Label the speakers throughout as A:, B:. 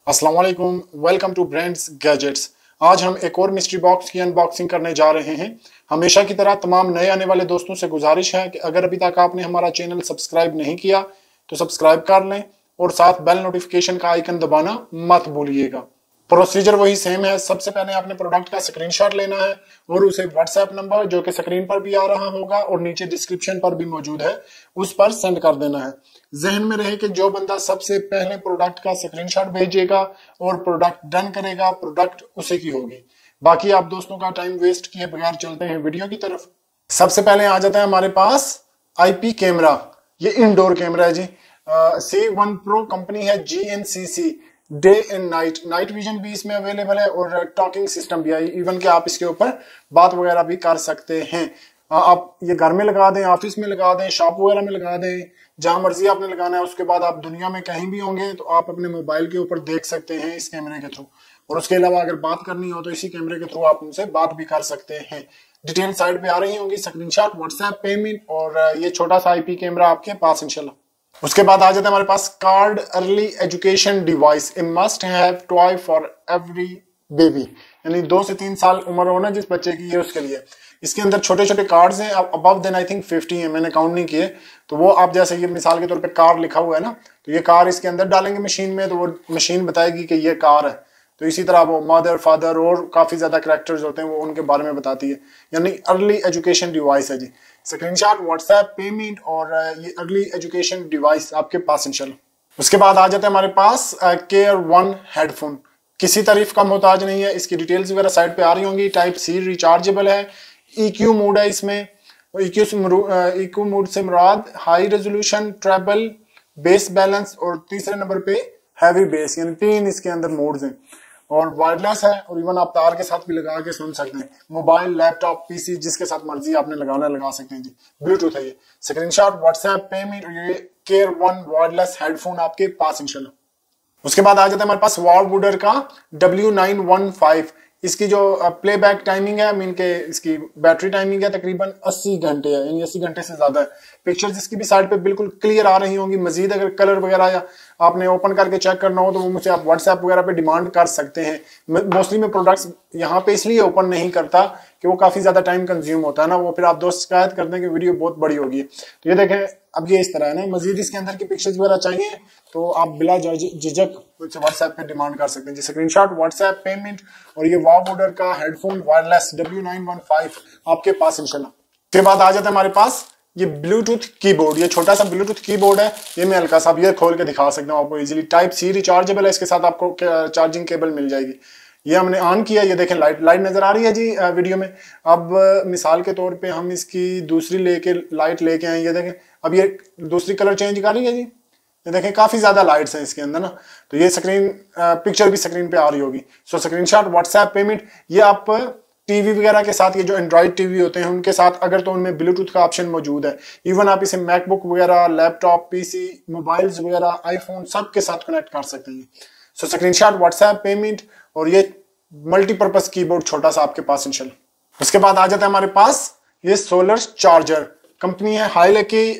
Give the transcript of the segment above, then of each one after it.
A: अस्सलाम वालेकुम, welcome to brands gadgets. आज हम एक और मिस्ट्री बॉक्स की अनबॉक्सिंग करने जा रहे हैं। हमेशा की तरह तमाम नए आने वाले दोस्तों से गुजारिश है कि अगर अभी तक आपने हमारा चैनल सब्सक्राइब नहीं किया तो सब्सक्राइब कर लें और साथ बेल नोटिफिकेशन का आइकन दबाना मत भूलिएगा। प्रोसीजर वही सेम है। सबसे पहले आपने प्रोडक्ट का स्क्रीनशॉट लेना है और उसे व्हाट्सएप नंबर जो कि स्क्रीन पर भी आ रहा होगा और नीचे डिस्क्रिप्शन पर भी मौजूद है उस पर सेंड कर देना है। जहन में रहे कि जो बंदा सबसे पहले प्रोडक्ट का स्क्रीनशॉट भेजेगा और प्रोडक्ट डन करेगा, प्रोडक्ट उसी की होगी। बाकी आप दोस्तों का टाइम वेस्ट किए बगैर चलते हैं वीडियो की तरफ। सबसे पहले आ जाता है हमारे पास आईपी कैमरा। ये इंडोर कैमरा है जी। C1 Pro कंपनी है, GNCC। Day and night vision भी इसमें अवेलेबल है और टॉकिंग सिस्टम भी है। इवन कि आप इसके ऊपर बात वगैरह भी कर सकते हैं। आप ये घर में लगा दें, ऑफिस में लगा दें, शॉप वगैरह में लगा दें, जहां मर्जी आपने लगाना है। उसके बाद आप दुनिया में कहीं भी होंगे तो आप अपने मोबाइल के ऊपर देख सकते हैं इस कैमरे के थ्रू। और उसके अलावा अगर बात करनी हो तो इसी कैमरे के थ्रू आप उनसे बात भी कर सकते हैं। डिटेल साइड पे आ रही होंगी, स्क्रीनशॉट, व्हाट्सएप, पेमेंट और ये छोटा सा आईपी कैमरा आपके पास इंशाल्लाह। उसके बाद आ जाता है हमारे पास card early education device, a must have toy for every baby. यानी 2 से 3 साल उम्र हो ना जिस बच्चे की, ये उसके लिए। इसके अंदर छोटे छोटे कार्ड्स हैं, अबव देन आई थिंक 50 है, मैंने काउंट नहीं किए। तो वो आप जैसे ये मिसाल के तौर पे कार लिखा हुआ है ना, तो ये कार इसके अंदर डालेंगे मशीन में तो वो मशीन बताएगी कि ये कार है। तो इसी तरह वो मदर, फादर और काफी ज्यादा कैरेक्टर्स होते हैं, वो उनके बारे में बताती है। यानी अर्ली एजुकेशन डिवाइस है जी। स्क्रीनशॉट, व्हाट्सएप, पेमेंट और ये अर्ली एजुकेशन डिवाइस आपके पास इंशाल्लाह। उसके बाद आ जाता है हमारे पास केयर वन हेडफोन। किसी तारीफ का मोहताज नहीं है। इसकी डिटेल्स वगैरह साइड पे आ रही होंगी। टाइप सी रिचार्जेबल है, EQ मोड है इसमें। EQ मोड से मुराद high resolution, treble, bass balance और तीसरे नंबर पे हैवी बेस। यानी 3 इसके अंदर मोड्स हैं और वायरलेस है और इवन आप तार के साथ भी लगा के सुन सकते हैं। मोबाइल, लैपटॉप, पीसी जिसके साथ मर्जी आपने लगाना लगा सकते हैं जी। ब्लूटूथ है ये। स्क्रीनशॉट, व्हाट्सएप, पेमेंट और ये केयर वन वायरलेस हेडफोन आपके पास इंशाल्लाह। उसके बाद आ जाता है हमारे पास वारवुडर का W915। इसकी जो प्लेबैक टाइमिंग है, मीन के इसकी बैटरी टाइमिंग है तकरीबन 80 घंटे है, यानी 80 घंटे से ज्यादा है। पिक्चर्स इसकी भी साइड पे बिल्कुल क्लियर आ रही होंगी। मजीद अगर कलर वगैरह या आपने ओपन करके चेक करना हो तो वो मुझसे आप व्हाट्सएप वगैरह पे डिमांड कर सकते हैं। मोस्टली मैं प्रोडक्ट्स यहाँ पे इसलिए ओपन नहीं करता कि वो काफी ज्यादा टाइम कंज्यूम होता है ना, वो फिर आप दोस्त शिकायत करते हैं कि वीडियो बहुत बड़ी होगी। तो ये देखें, अब ये इस तरह है ना। मजीद इसके अंदर की पिक्चर्स वगैरह चाहिए तो आप बिला झिझक मुझसे व्हाट्सएप पे डिमांड कर सकते हैं जी। स्क्रीनशॉट, व्हाट्सएप, पेमेंट और ये वारवुडर का हेडफोन वायरलेस W915 आपके पास इंशाल्लाह। उसके बाद आ जाता है हमारे पास ये ब्लूटूथ कीबोर्ड। ये छोटा सा ब्लूटूथ कीबोर्ड है। ये मैं हल्का सा ये खोल के दिखा सकता हूँ आपको इजीली। टाइप सी रिचार्जेबल है, इसके साथ आपको चार्जिंग केबल मिल जाएगी। ये हमने ऑन किया, ये देखें लाइट नजर आ रही है जी वीडियो में। अब मिसाल के तौर पे हम इसकी दूसरी लाइट लेके आए, ये देखें अब ये दूसरी कलर चेंज कर रही है जी। ये देखें काफी ज्यादा लाइट्स हैं इसके अंदर ना। तो ये स्क्रीन पिक्चर भी स्क्रीन पे आ रही होगी। सो स्क्रीनशॉट, व्हाट्सएप, पेमेंट, ये आप टीवी वगैरह के साथ, ये जो एंड्रॉइड टीवी होते हैं उनके साथ अगर तो उनमें ब्लूटूथ का ऑप्शन मौजूद है। इवन आप इसे मैकबुक वगैरह, लैपटॉप, पीसी, मोबाइल्स वगैरह, आईफोन सब के साथ कनेक्ट कर सकते हैं। सो स्क्रीनशॉट, व्हाट्सएप, पेमेंट और ये मल्टीपर्पज कीबोर्ड छोटा सा आपके पास इंशाल्लाह। उसके बाद आ जाता है हमारे पास ये सोलर चार्जर। कंपनी है हाइले की।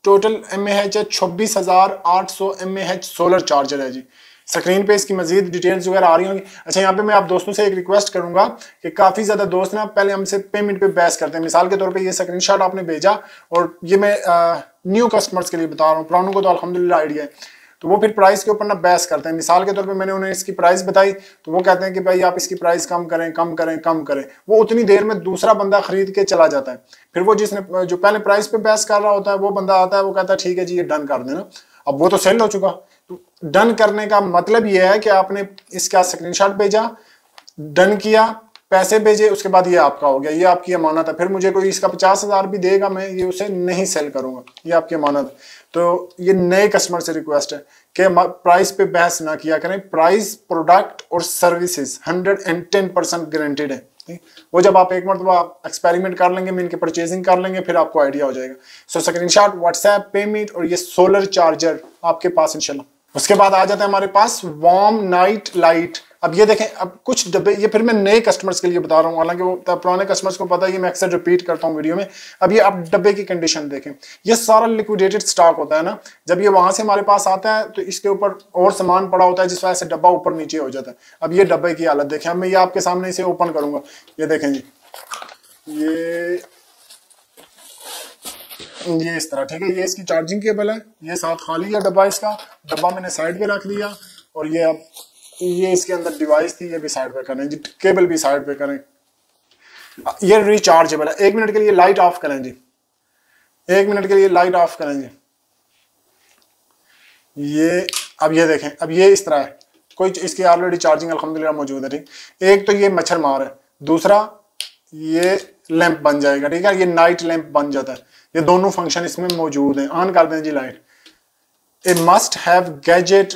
A: टोटल mAh है 26,800 mAh सोलर चार्जर है जी। स्क्रीन पे इसकी मजीद डिटेल्स वगैरह आ रही होंगी। अच्छा, यहाँ पे मैं आप दोस्तों से एक रिक्वेस्ट करूंगा कि काफी ज्यादा दोस्त ना पहले हमसे पेमेंट पे बहस करते हैं। मिसाल के तौर पे ये स्क्रीनशॉट आपने भेजा और ये मैं न्यू कस्टमर्स के लिए बता रहा हूँ, पुरानों को तो अल्हम्दुलिल्लाह आइडिया है। तो वो फिर प्राइस के ऊपर ना बहस करते हैं। मिसाल के तौर पे मैंने उन्हें इसकी प्राइस बताई तो वो कहते हैं कि भाई आप इसकी प्राइस कम करें, कम करें, कम करें। वो उतनी देर में दूसरा बंदा खरीद के चला जाता है। फिर वो जिसने जो पहले प्राइस पे बहस कर रहा होता है वो बंदा आता है, वो कहता है ठीक है जी ये डन कर देना। अब वो तो सेल हो चुका। तो डन करने का मतलब ये है कि आपने इसका स्क्रीनशॉट भेजा, डन किया, पैसे भेजे, उसके बाद ये आपका हो गया, ये आपकी अमानत है। फिर मुझे कोई इसका 50,000 भी देगा, मैं ये उसे नहीं सेल करूंगा, ये आपकी अमानत है। तो ये नए कस्टमर से रिक्वेस्ट है कि प्राइस पे बहस ना किया करें। प्राइस, प्रोडक्ट और सर्विसेज 110% गारंटेड है। वो जब आप एक मरतबा एक्सपेरिमेंट कर लेंगे, इनके परचेजिंग कर लेंगे, फिर आपको आइडिया हो जाएगा। सो स्क्रीनशॉट, व्हाट्सएप, पेमेंट और ये सोलर चार्जर आपके पास इंशाल्लाह। उसके बाद आ जाता है हमारे पास वार्म नाइट लाइट अब ये देखें, अब कुछ डब्बे, ये फिर मैं नए कस्टमर्स के लिए बता रहा हूँ, हालांकि वो पुराने कस्टमर्स को पता है, ये मैं अक्सर रिपीट करता हूँ वीडियो में। अब ये आप डब्बे की कंडीशन देखें, ये सारा लिक्विडेटेड स्टॉक होता है ना, जब ये वहां से हमारे पास आता है तो इसके ऊपर और सामान पड़ा होता है, जिस वजह से डब्बा ऊपर नीचे हो जाता है। अब ये डब्बे की हालत देखें, अब मैं ये आपके सामने इसे ओपन करूंगा, ये देखें जी, ये इस तरह, ठीक है। ये इसकी चार्जिंग केबल है, ये साथ खाली है डब्बा, इसका डब्बा मैंने साइड पे रख दिया, और ये अब ये इसके अंदर डिवाइस थी, ये भी साइड पे करें जी, केबल भी साइड पे करें। ये रिचार्जेबल है। 1 मिनट के लिए लाइट ऑफ करें जी, 1 मिनट के लिए लाइट ऑफ करें जी। ये अब ये देखें, अब ये इस तरह है, कोई इसकी ऑलरेडी चार्जिंग अल्हम्दुलिल्लाह मौजूद है, ठीक। एक तो ये मच्छर मार है, दूसरा ये लैंप बन जाएगा, ठीक है, ये नाइट लैंप बन जाता है। ये दोनों फंक्शन इसमें मौजूद हैं। ऑन कर दें जी light. A must have gadget,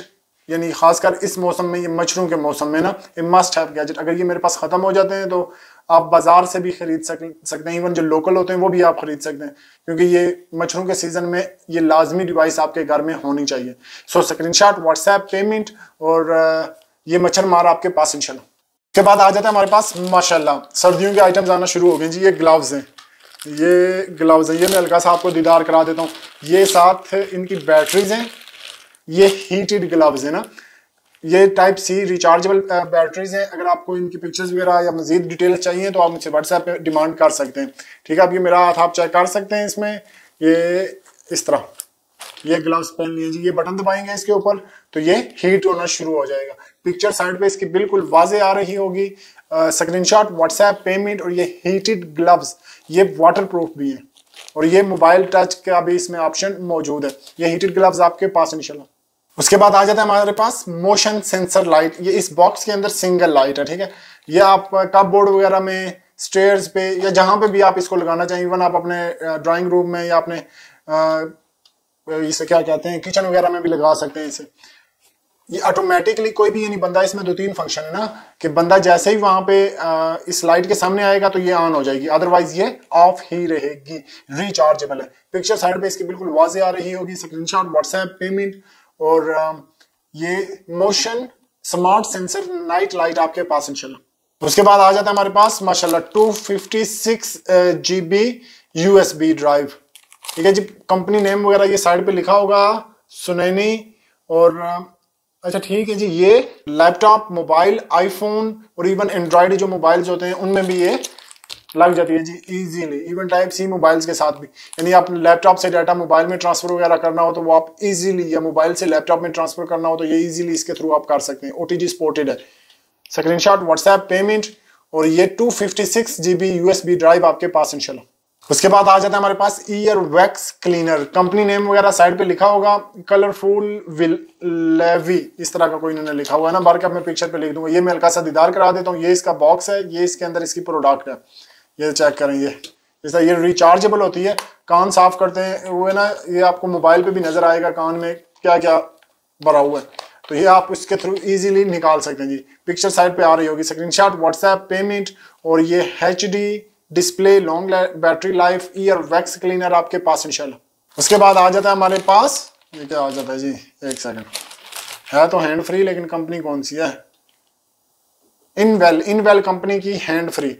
A: यानी खासकर इस मौसम में, ये मच्छरों के मौसम में ना, ए मस्ट हैव गैजेट। अगर ये मेरे पास खत्म हो जाते हैं तो आप बाजार से भी खरीद सकते हैं, इवन जो लोकल होते हैं वो भी आप खरीद सकते हैं, क्योंकि ये मच्छरों के सीजन में ये लाजमी डिवाइस आपके घर में होनी चाहिए। सो स्क्रीनशॉट, व्हाट्सएप, पेमेंट, और ये मच्छर मार आपके पास इंशाल्लाह। के बाद आ जाता है हमारे पास माशाल्लाह सर्दियों के आइटम्स आना शुरू हो गए जी। ये ग्लव्स हैं, ये ग्लव्स हैं, ये मैं हल्का सा आपको दीदार करा देता हूँ। ये साथ इनकी बैटरीज हैं, ये हीटेड ग्लव्स है ना, ये टाइप सी रिचार्जेबल बैटरीज हैं। अगर आपको इनकी पिक्चर्स वगैरह या मजीद डिटेल्स चाहिए तो आप मुझसे व्हाट्सएप पे डिमांड कर सकते हैं, ठीक है। अब ये मेरा हाथ आप चेक कर सकते हैं, इसमें ये इस तरह ये ग्लव्स पहन लिए जी। ये बटन दबाएंगे इसके ऊपर तो ये हीट होना शुरू हो जाएगा। पिक्चर साइड पे इसकी बिल्कुल वाजे आ रही होगी। स्क्रीनशॉट, व्हाट्सएप, पेमेंट, और ये हीटेड ग्लव्स, ये वाटर प्रूफ भी है, और ये मोबाइल टच का भी इसमें ऑप्शन मौजूद है। ये हीटेड ग्लव्स आपके पास इंशाल्लाह। उसके बाद आ जाता है हमारे पास मोशन सेंसर लाइट। ये इस बॉक्स के अंदर सिंगल लाइट है, ठीक है। ये आप कपबोर्ड वगैरह में, स्टेयर्स पे, या जहां पे भी आप इसको लगाना चाहिए, इवन आप अपने ड्राइंग रूम में या अपने इसे क्या कहते हैं, किचन वगैरह में भी लगा सकते हैं इसे। ये ऑटोमेटिकली कोई भी, यानी बंदा, इसमें 2-3 फंक्शन है ना, कि बंदा जैसे ही वहां पे इस लाइट के सामने आएगा तो ये ऑन हो जाएगी, अदरवाइज ये ऑफ ही रहेगी। रिचार्जेबल है। पिक्चर साइड पे इसकी बिल्कुल वाजे आ रही होगी। स्क्रीनशॉट, व्हाट्सएप, पेमेंट, और ये motion smart sensor night light आपके पास इंशाल्लाह। उसके बाद आ जाता है हमारे पास माशाल्लाह 256 GB USB ड्राइव, ठीक है जी। कंपनी नेम वगैरह ये साइड पे लिखा होगा, सुनैनी, और अच्छा ठीक है जी। ये लैपटॉप, मोबाइल, आईफोन और इवन एंड्रॉइड जो मोबाइल्स होते हैं उनमें भी ये लग जाती है जी easily, even type C mobiles के साथ भी। यानी आप लैपटॉप से डाटा मोबाइल में ट्रांसफर वगैरह करना हो तो वो आप इजीली, या मोबाइल से लैपटॉप में ट्रांसफर करना हो तो ये इजीली इसके थ्रू आप कर सकते हैं। OTG सपोर्टेड है। स्क्रीनशॉट, व्हाट्सएप, पेमेंट, और ये 256 GB USB ड्राइव आपके पास इंशाल्लाह। उसके बाद आ जाता है हमारे पास ear wax cleaner. Company name वगैरह साइड पे लिखा होगा, कलरफुल विल लेवी, इस तरह का कोई इन्होंने लिखा हुआ है ना, बार के मैं पिक्चर पे लिख दूंगा। ये मैं हल्का सा दीदार करा देता हूँ। ये इसका बॉक्स है, ये इसके अंदर इसकी प्रोडक्ट है, ये चेक करें। ये जैसा ये रिचार्जेबल होती है। कान साफ करते हैं हुए ना, ये आपको मोबाइल पे भी नजर आएगा कान में क्या क्या भरा हुआ है, तो ये आप इसके थ्रू इजीली निकाल सकते हैं जी। पिक्चर साइड पे आ रही होगी। स्क्रीनशॉट, व्हाट्सएप, पेमेंट, और ये HD display, long battery life, year wax cleaner आपके पास इंशाल्लाह। उसके बाद आ जाता है हमारे पास, ये क्या आ जाता है जी, एक सेकंड, है तो हैंड फ्री, लेकिन कंपनी कौन सी है, इनवेल कंपनी की हैंड फ्री।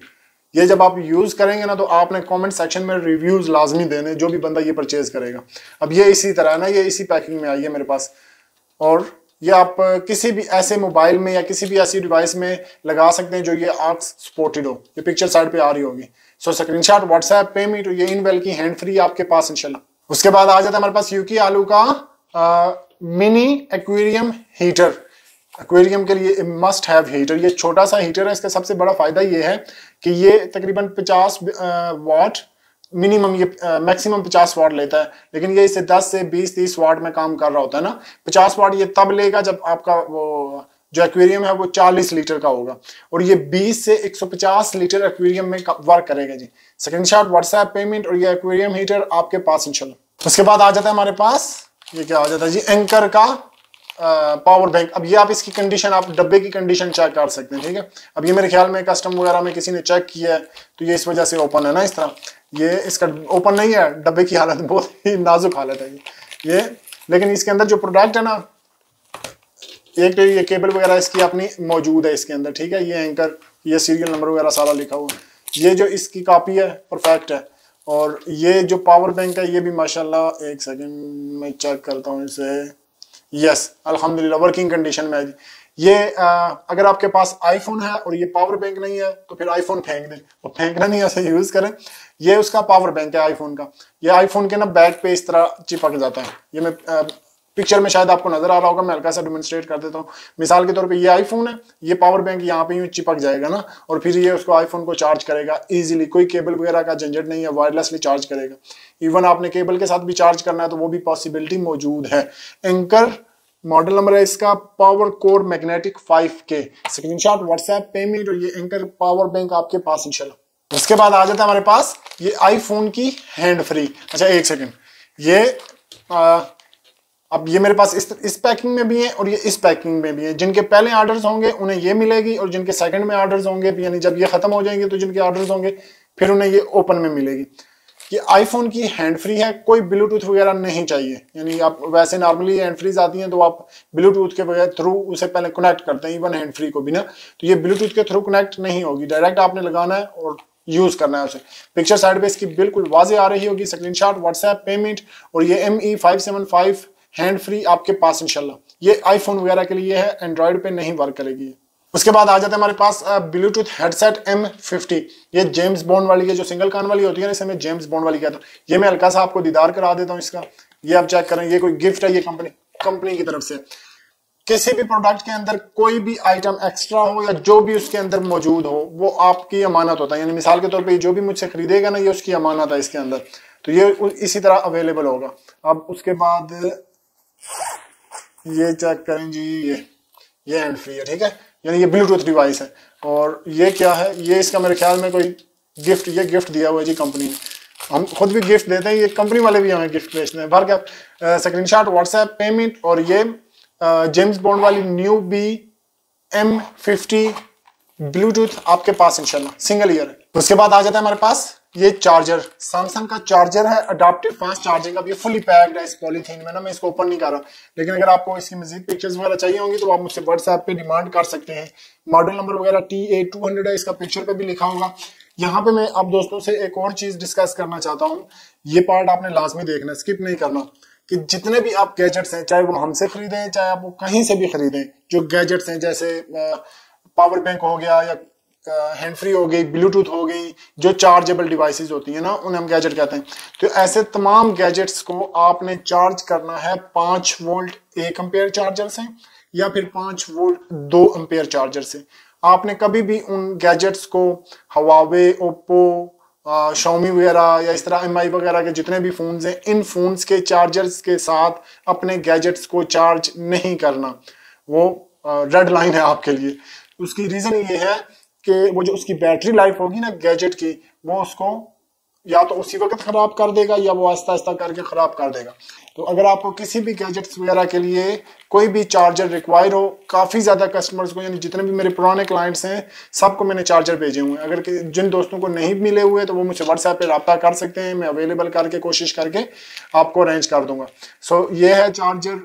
A: ये जब आप यूज करेंगे ना तो आपने कमेंट सेक्शन में रिव्यूज लाजमी देने, जो भी बंदा ये परचेज करेगा। अब ये इसी तरह है ना, ये इसी पैकिंग में आई है मेरे पास, और ये आप किसी भी ऐसे मोबाइल में या किसी भी ऐसी डिवाइस में लगा सकते हैं जो ये AUX सपोर्टेड हो। ये पिक्चर साइड पे आ रही होगी। सो स्क्रीनशॉट, व्हाट्सएप, पेमेंट, ये इनवेल की हैंड फ्री आपके पास इंशाल्लाह। उसके बाद आ जाता है हमारे पास यूकी आलू का मिनी एक्वेरियम हीटर। एक्वेरियम के लिए मस्ट हैव हीटर। ये छोटा सा हीटर है, इसका सबसे बड़ा फायदा ये है कि ये तकरीबन 50 वाट मिनिमम, ये मैक्सिमम 50 वाट लेता है, लेकिन ये इसे 10 से 20-30 वाट में काम कर रहा होता है ना। 50 वाट ये तब लेगा जब आपका वो जो एक्वेरियम है वो 40 लीटर का होगा, और ये 20 से 150 लीटर एक्वेरियम में वर्क करेगा जी। स्क्रीनशॉट, व्हाट्सएप, पेमेंट, और ये एक्वेरियम हीटर आपके पास इंशाल्लाह। उसके बाद आ जाता है हमारे पास, ये क्या आ जाता है जी, एंकर का पावर बैंक। अब ये आप इसकी कंडीशन, आप डब्बे की कंडीशन चेक कर सकते हैं, ठीक है। अब ये मेरे ख्याल में कस्टम वगैरह में किसी ने चेक किया है तो ये इस वजह से ओपन है ना, इस तरह। ये इसका ओपन नहीं है, डब्बे की हालत बहुत ही नाजुक हालत है ये। लेकिन इसके अंदर जो प्रोडक्ट है ना, एक तो ये केबल वगैरह इसकी अपनी मौजूद है इसके अंदर, ठीक है। ये एंकर, ये सीरियल नंबर वगैरह सारा लिखा हुआ है। ये जो इसकी कॉपी है परफेक्ट है। और ये जो पावर बैंक है ये भी माशाल्लाह, एक सेकंड मैं चेक करता हूँ इसे, यस अल्हम्दुलिल्लाह वर्किंग कंडीशन में है। ये अगर आपके पास आईफोन है और ये पावर बैंक नहीं है तो फिर आईफोन फेंक दें, और फेंकना नहीं है, उसे यूज करें। ये उसका पावर बैंक है आईफोन का। ये आईफोन के ना बैक पे इस तरह चिपक जाता है। ये मैं पिक्चर में शायद आपको नजर आ रहा होगा, मैं हल्का सा डेमोंस्ट्रेट कर देता हूँ। मिसाल के तौर पे ये आईफोन है, ये पावर बैंक यहाँ पे यूं चिपक जाएगा ना, और फिर ये उसको आईफोन को चार्ज करेगा इजीली, कोई केबल वगैरह का झंझट नहीं है, वायरलेसली चार्ज करेगा। इवन आपने केबल के साथ भी चार्ज करना है तो वो भी पॉसिबिलिटी मौजूद है। एंकर मॉडल नंबर है इसका power core magnetic 5K। Screenshot WhatsApp payment, और ये एंकर पावर बैंक आपके पास इंशाल्लाह। उसके बाद आ जाता है हमारे पास ये आईफोन की हैंड फ्री। अच्छा एक सेकंड, ये अब ये मेरे पास इस पैकिंग में भी है और ये इस पैकिंग में भी है। जिनके पहले ऑर्डर्स होंगे उन्हें ये मिलेगी, और जिनके सेकंड में ऑर्डर्स होंगे, यानी जब ये खत्म हो जाएंगे तो जिनके ऑर्डर्स होंगे फिर उन्हें ये ओपन में मिलेगी। ये आईफोन की हैंड फ्री है, कोई ब्लूटूथ वगैरह नहीं चाहिए। यानी आप वैसे नॉर्मली हैंड फ्रीज आती हैं तो आप ब्लूटूथ के वगैरह थ्रू उसे पहले कनेक्ट करते हैं, इवन हैंड फ्री को भी ना, तो ये ब्लूटूथ के थ्रू कनेक्ट नहीं होगी, डायरेक्ट आपने लगाना है और यूज करना है उसे। पिक्चर साइड पे इसकी बिल्कुल वाज़ेह आ रही होगी। स्क्रीनशॉट व्हाट्सएप पेमेंट, और ये ME575 हैंड फ्री आपके पास इंशाल्लाह। ये आईफोन वगैरह के लिए है, एंड्रॉइड पे नहीं वर्क करेगी। उसके बाद आ जाता है हमारे पास ब्लूटूथ हेडसेट M50। ये जेम्स बॉन्ड वाली है, जो सिंगल कान वाली होती है ना, इसे मैं जेम्स बॉन्ड वाली कहता हूँ। ये मैं हल्का सा आपको दीदार करा देता हूँ इसका, ये आप चेक करें। ये कोई गिफ्ट है, ये कंपनी की तरफ से। किसी भी प्रोडक्ट के अंदर कोई भी आइटम एक्स्ट्रा हो या जो भी उसके अंदर मौजूद हो वो आपकी अमानत होता है। यानी मिसाल के तौर पे जो भी मुझसे खरीदेगा ना, ये उसकी अमानत है इसके अंदर, तो ये इसी तरह अवेलेबल होगा। अब उसके बाद ये चेक करें जी, ये हैंड फ्री है, ठीक है। यानी ये ब्लूटूथ डिवाइस है। और ये क्या है, ये इसका मेरे ख्याल में कोई गिफ्ट, ये गिफ्ट दिया हुआ है जी कंपनी ने। हम खुद भी गिफ्ट देते हैं, ये कंपनी वाले भी हमें गिफ्ट भेजते हैं। भर क्या स्क्रीनशॉट व्हाट्सएप पेमेंट, और ये जेम्स बॉन्ड वाली न्यू बी M50 ब्लूटूथ आपके पास इंशाल्लाह सिंगल ईयर है। उसके बाद आ जाता है हमारे पास ये चार्जर, सैमसंग का चार्जर है, अडैप्टिव फास्ट चार्जिंग। अब ये फुली पैक्ड है इस पॉलीथीन में ना, मैं इसको ओपन नहीं कर रहा, लेकिन अगर आपको इसकी मजीद पिक्चर्स वगैरह चाहिए होंगी तो आप मुझसे व्हाट्सएप पे डिमांड कर सकते हैं। मॉडल नंबर वगैरह TA200 है, इसका पिक्चर पे भी लिखा होगा। यहाँ पे मैं अब दोस्तों से एक और चीज डिस्कस करना चाहता हूँ, ये पार्ट आपने लाजमी देखना, स्किप नहीं करना, कि जितने भी आप गैजेट्स हैं, चाहे वो हमसे खरीदें चाहे आप वो कहीं से भी खरीदें, जो गैजेट्स हैं जैसे पावर बैंक हो गया या हैंड फ्री हो गई, ब्लूटूथ हो गई, जो चार्जेबल डिवाइसेस होती है ना, उन्हें हम गैजेट कहते हैं। तो ऐसे तमाम गैजेट्स को आपने चार्ज करना है 5 वोल्ट 1 एम्पेयर चार्जर से, या फिर 5 वोल्ट 2 एम्पेयर चार्जर से। आपने कभी भी उन गैजेट्स को हवावे, ओप्पो, Xiaomi वगैरह या इस तरह MI वगैरह के जितने भी फोन्स हैं, इन फोन्स के चार्जर्स के साथ अपने गैजेट्स को चार्ज नहीं करना। वो रेड लाइन है आपके लिए। उसकी रीजन ये है कि वो जो उसकी बैटरी लाइफ होगी ना गैजेट की, वो उसको या तो उसी वक्त खराब कर देगा या वो आहिस्ता आहिस्ता करके खराब कर देगा। तो अगर आपको किसी भी गैजेट्स वगैरह के लिए कोई भी चार्जर रिक्वायर हो, काफ़ी ज़्यादा कस्टमर्स को, यानी जितने भी मेरे पुराने क्लाइंट्स हैं सबको मैंने चार्जर भेजे हुए हैं। अगर जिन दोस्तों को नहीं मिले हुए तो वो मुझे व्हाट्सएप पे रब्ता कर सकते हैं, मैं अवेलेबल करके कोशिश करके आपको अरेंज कर दूंगा। सो ये है चार्जर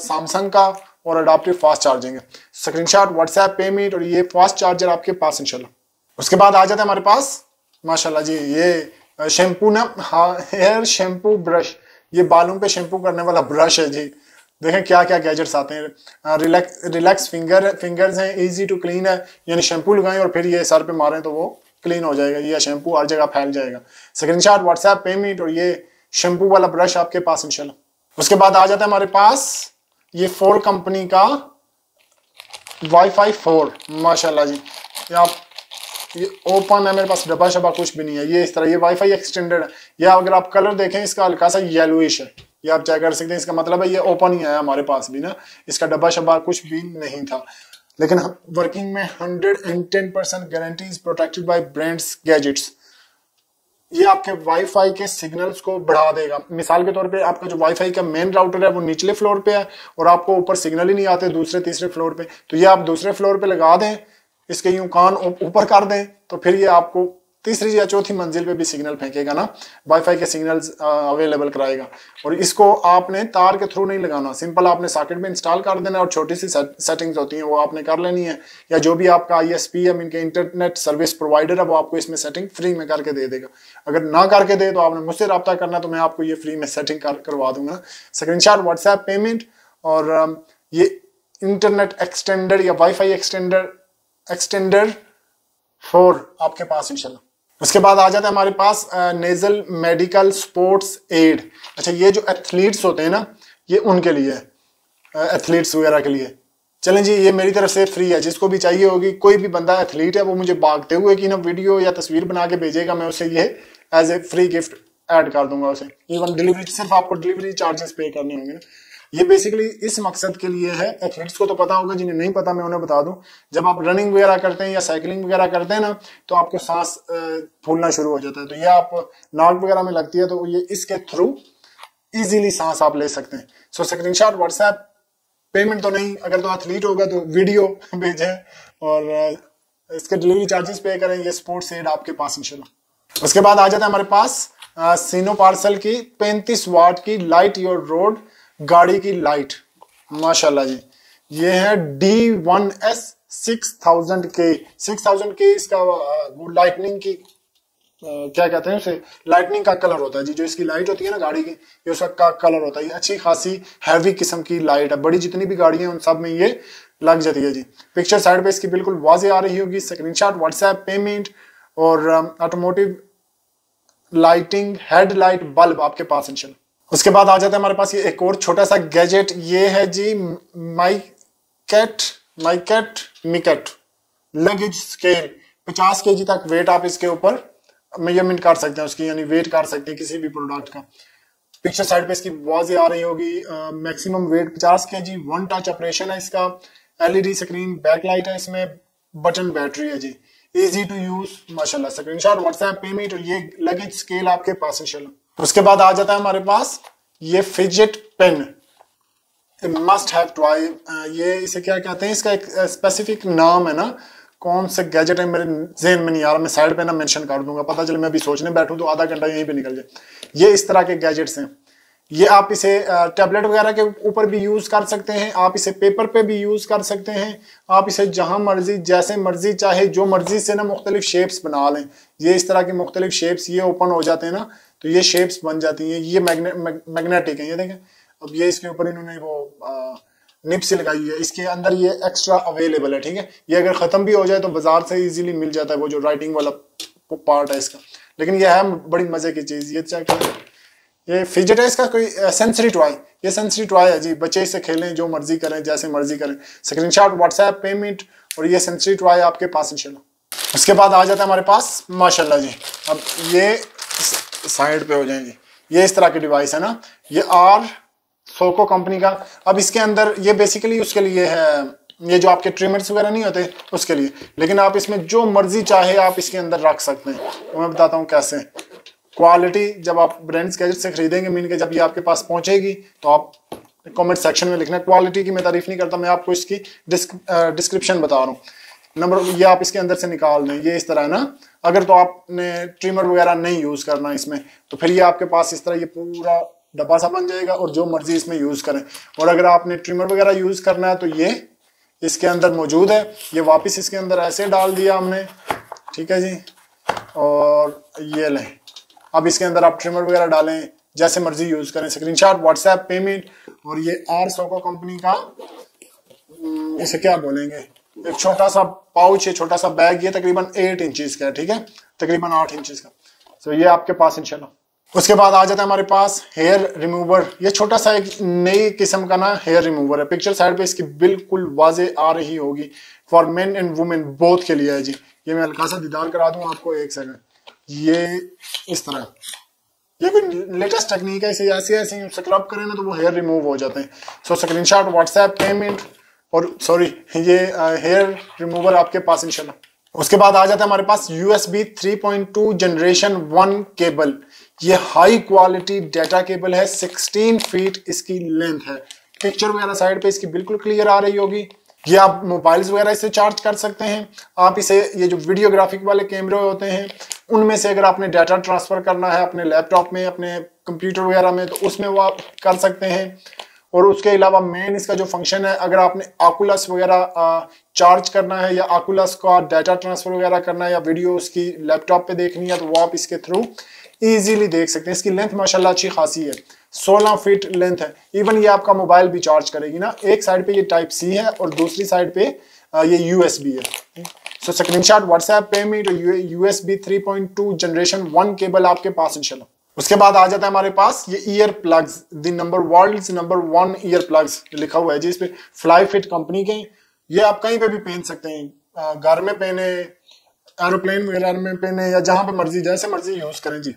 A: सैमसंग का, और अडैप्टिव फास्ट चार्जिंग है। स्क्रीनशॉट व्हाट्सएप पेमेंट, और ये फास्ट चार्जर आपके पास इंशाल्लाह। उसके बाद आ जाता है हमारे पास माशाल्लाह जी ये शैम्पू ना, हाँ हेयर शैम्पू ब्रश, ये बालों पे शैम्पू करने वाला ब्रश है जी। देखें क्या क्या गैजेट्स आते हैं। रिलैक्स फिंगर्स हैं, इजी टू क्लीन है, यानी शैम्पू लगाएं और फिर ये सर पे मारें तो वो क्लीन हो जाएगा, ये शैम्पू हर जगह फैल जाएगा। स्क्रीनशॉट व्हाट्सएप पेमेंट, और ये शैम्पू वाला ब्रश आपके पास इंशाल्लाह। उसके बाद आ जाता है हमारे पास ये 4 कंपनी का Wi-Fi 4 माशाल्लाह जी। ये ओपन है, मेरे पास डब्बा शब्बा कुछ भी नहीं है। ये इस तरह ये वाईफाई एक्सटेंडेड है। या अगर आप कलर देखें इसका हल्का सा येलोइश है, ये आप चेक कर सकते हैं। इसका मतलब है ये ओपन ही है हमारे पास भी ना, इसका डब्बा शब्बा कुछ भी नहीं था। लेकिन वर्किंग में 110% guarantee is protected by brands gadgets. ये आपके वाईफाई के सिग्नल्स को बढ़ा देगा। मिसाल के तौर पे आपका जो वाईफाई का मेन राउटर है वो निचले फ्लोर पे है और आपको ऊपर सिग्नल ही नहीं आते दूसरे तीसरे फ्लोर पे, तो ये आप दूसरे फ्लोर पे लगा दें, इसके यूं कान ऊपर कर दें, तो फिर ये आपको तीसरी या चौथी मंजिल पे भी सिग्नल फेंकेगा ना, वाईफाई के सिग्नल्स अवेलेबल कराएगा। और इसको आपने तार के थ्रू नहीं लगाना, सिंपल आपने सॉकेट में इंस्टॉल कर देना और छोटी सी सेटिंग्स होती हैं वो आपने कर लेनी है, या जो भी आपका ISP या इनके इंटरनेट सर्विस प्रोवाइडर है वो आपको इसमें सेटिंग फ्री में करके दे देगा। अगर ना करके दे तो आपने मुझसे रब्ता करना, तो मैं आपको ये फ्री में सेटिंग करवा दूंगा। स्क्रीनशॉट व्हाट्सएप पेमेंट और ये इंटरनेट एक्सटेंडर या वाईफाई एक्सटेंडर 4 आपके पास इंशाल्लाह। उसके बाद आ जाता है हमारे पास नेजल मेडिकल स्पोर्ट्स एड। अच्छा, ये जो एथलीट्स होते हैं ना, ये उनके लिए है, एथलीट्स वगैरह के लिए। चलें जी, ये मेरी तरफ से फ्री है, जिसको भी चाहिए होगी, कोई भी बंदा एथलीट है वो मुझे भागते हुए कि ना वीडियो या तस्वीर बना के भेजेगा, मैं उसे ये as a free gift add कर दूंगा उसे। इवन डिलीवरी, सिर्फ आपको डिलीवरी चार्जेस पे करने होंगे। ये बेसिकली इस मकसद के लिए है, एथलीट्स को तो पता होगा, जिन्हें नहीं पता मैं उन्हें बता दूं। जब आप रनिंग वगैरह करते हैं या साइकिलिंग वगैरह करते हैं ना, तो आपको सांस फूलना शुरू हो जाता है, तो ये आप नाक वगैरह में लगती है, तो ये इसके थ्रू इजीली सांस आप ले सकते हैं। सो स्क्रीनशॉट व्हाट्सएप पेमेंट तो नहीं, अगर तो एथलीट होगा तो वीडियो भेजें और इसके डिलीवरी चार्जेस पे करें। ये स्पोर्ट्स एड आपके पास इंशाल्लाह। उसके बाद आ जाता है हमारे पास सीनो पार्सल की 35 वाट की लाइट योर रोड गाड़ी की लाइट, माशाल्लाह जी। ये है D1S 6000 के इसका वो लाइटनिंग की क्या कहते हैं उसे, लाइटनिंग का कलर होता है जी। जो इसकी लाइट होती है ना गाड़ी की, ये उसका कलर होता है। ये अच्छी खासी हैवी किस्म की लाइट है, बड़ी जितनी भी गाड़ियां उन सब में ये लग जाती है जी। पिक्चर साइड पे इसकी बिल्कुल वाज़ेह आ रही होगी। स्क्रीनशॉट व्हाट्सएप पेमेंट और ऑटोमोटिव लाइटिंग हेडलाइट बल्ब आपके पास इंशाल्लाह। उसके बाद आ जाता है हमारे पास ये एक और छोटा सा गैजेट, ये है जी माइकेट लगेज स्केल। 50 kg तक वेट आप इसके ऊपर मेजरमेंट कर सकते हैं उसकी, यानी वेट कर सकते हैं किसी भी प्रोडक्ट का। पिक्चर साइड पे इसकी वाज़ेह आ रही होगी। Maximum weight 50 kg, 1 touch operation है इसका, LED स्क्रीन, बैकलाइट है इसमें, बटन बैटरी है जी, इजी टू यूज माशाल्लाह। स्क्रीनशॉट व्हाट्सएप पेमेंट और ये लगेज स्केल आपके पास इंशाल्लाह। उसके बाद आ जाता है हमारे पास ये fidget pen, must have toy. ये इसे क्या कहते हैं, इसका एक स्पेसिफिक नाम है ना, कौन से गैजेट है मेरे ज़हन में नहीं आ रहा, मैं साइड पे ना मेंशन कर दूंगा, पता चले मैं अभी सोचने बैठूं तो आधा घंटा यहीं पे निकल जाए। ये इस तरह के गैजेट्स हैं। ये आप इसे टैबलेट वगैरह के ऊपर भी यूज कर सकते हैं, आप इसे पेपर पे भी यूज कर सकते हैं, आप इसे जहां मर्जी जैसे मर्जी चाहे जो मर्जी से ना मुख्तलिफ शेप्स बना लें। ये इस तरह की मुख्तलिफ शेप्स ये ओपन हो जाते हैं ना, तो ये शेप्स बन जाती हैं। ये मैग्नेटिक है, ये देखें। अब ये इसके ऊपर इन्होंने वो निप से लगाई हुई है, इसके अंदर ये एक्स्ट्रा अवेलेबल है, ठीक है। ये अगर खत्म भी हो जाए तो बाजार से इजीली मिल जाता है, वो जो राइटिंग वाला पार्ट है इसका। लेकिन ये है बड़ी मजे की चीज। ये फिजेट है, इसका कोई सेंसरी टॉय, ये सेंसरी टॉय है जी। बच्चे इससे खेलें, जो मर्जी करें, जैसे मर्जी करें। स्क्रीनशॉट व्हाट्सएप पेमेंट और ये सेंसरी टॉय आपके पास इंशाल्लाह। उसके बाद आ जाता है हमारे पास माशाल्लाह जी, अब ये साइड पे हो जाएंगे। ये इस तरह की डिवाइस है ना, ये सोको कंपनी का। अब इसके अंदर ये बेसिकली उसके लिए है, ये जो आपके ट्रिमर्स वगैरह नहीं होते उसके लिए, लेकिन आप इसमें जो मर्जी चाहे आप इसके अंदर रख सकते हैं। तो मैं बताता हूँ कैसे। क्वालिटी जब आप ब्रांड्स गैजेट से खरीदेंगे, मीन के जब ये आपके पास पहुंचेगी तो आप कमेंट सेक्शन में लिखना। क्वालिटी की मैं तारीफ नहीं करता, मैं आपको इसकी डिस्क्रिप्शन बता रहा हूँ। नंबर ये आप इसके अंदर से निकाल दें, ये इस तरह है ना। अगर तो आपने ट्रिमर वगैरह नहीं यूज करना इसमें, तो फिर ये आपके पास इस तरह ये पूरा डब्बा सा बन जाएगा और जो मर्जी इसमें यूज करें। और अगर आपने ट्रिमर वगैरह यूज करना है तो ये इसके अंदर मौजूद है। ये वापस इसके अंदर ऐसे डाल दिया हमने, ठीक है जी। और ये लें, अब इसके अंदर आप ट्रिमर वगैरह डालें, जैसे मर्जी यूज करें। स्क्रीनशॉट व्हाट्सएप पेमेंट और ये सोको कंपनी का, इसे क्या बोलेंगे, एक छोटा सा पाउच है, छोटा सा बैग। ये तकरीबन 8 इंचेस का है, ठीक है, तकरीबन 8 इंचेस का। तो ये आपके पास इंशाल्लाह। उसके बाद आ जाता है हमारे पास हेयर रिमूवर। ये छोटा सा एक नई किस्म का ना हेयर रिमूवर है। पिक्चर साइड पे इसकी बिल्कुल वाजे आ रही होगी। For main and women both के लिए है जी। ये मैं हल्का सा दीदार करा दूं आपको, एक सेकंड। ये इस तरह, ये कोई लेटेस्ट टेक्निक है, इसे ऐसे ऐसे स्क्रब करें ना तो वो हेयर रिमूव हो जाते हैं। सो स्क्रीनशॉट व्हाट्सएप पेमेंट और सॉरी ये हेयर रिमूवर आपके पास इंशाल्लाह। उसके बाद आ जाता है हमारे पास USB 3.2 जनरेशन 1 केबल। ये हाई क्वालिटी डाटा केबल है, 16 फीट इसकी लेंथ है। पिक्चर वगैरह साइड पे इसकी बिल्कुल क्लियर आ रही होगी। ये आप मोबाइल्स वगैरह से चार्ज कर सकते हैं। आप इसे, ये जो वीडियोग्राफिक वाले कैमरे होते हैं उनमें से अगर आपने डाटा ट्रांसफर करना है अपने लैपटॉप में, अपने कंप्यूटर वगैरह में, तो उसमें वो आप कर सकते हैं। और उसके अलावा मेन इसका जो फंक्शन है, अगर आपने आकुलस वगैरह चार्ज करना है या आकुलस का डाटा ट्रांसफर वगैरह करना है या वीडियो उसकी लैपटॉप पे देखनी है, तो वो आप इसके थ्रू इजीली देख सकते हैं। इसकी लेंथ माशाल्लाह अच्छी खासी है, 16 फीट लेंथ है। इवन ये आपका मोबाइल भी चार्ज करेगी ना। एक साइड पे ये टाइप सी है और दूसरी साइड पे ये यूएसबी है। सो स्क्रीनशॉट व्हाट्सएप पे में यूएसबी 3.2 जनरेशन 1 केबल आपके पास इंशाल्लाह। उसके बाद आ जाता है हमारे पास ये ear plugs, the world's number 1 ear plugs लिखा हुआ है जी इस पे, फ्लाई फिट कंपनी के। ये आप कहीं पे भी पहन सकते हैं, घर में पहने, एरोप्लेन वगैरह में पहने, या जहां पे मर्जी जैसे मर्जी यूज करें जी।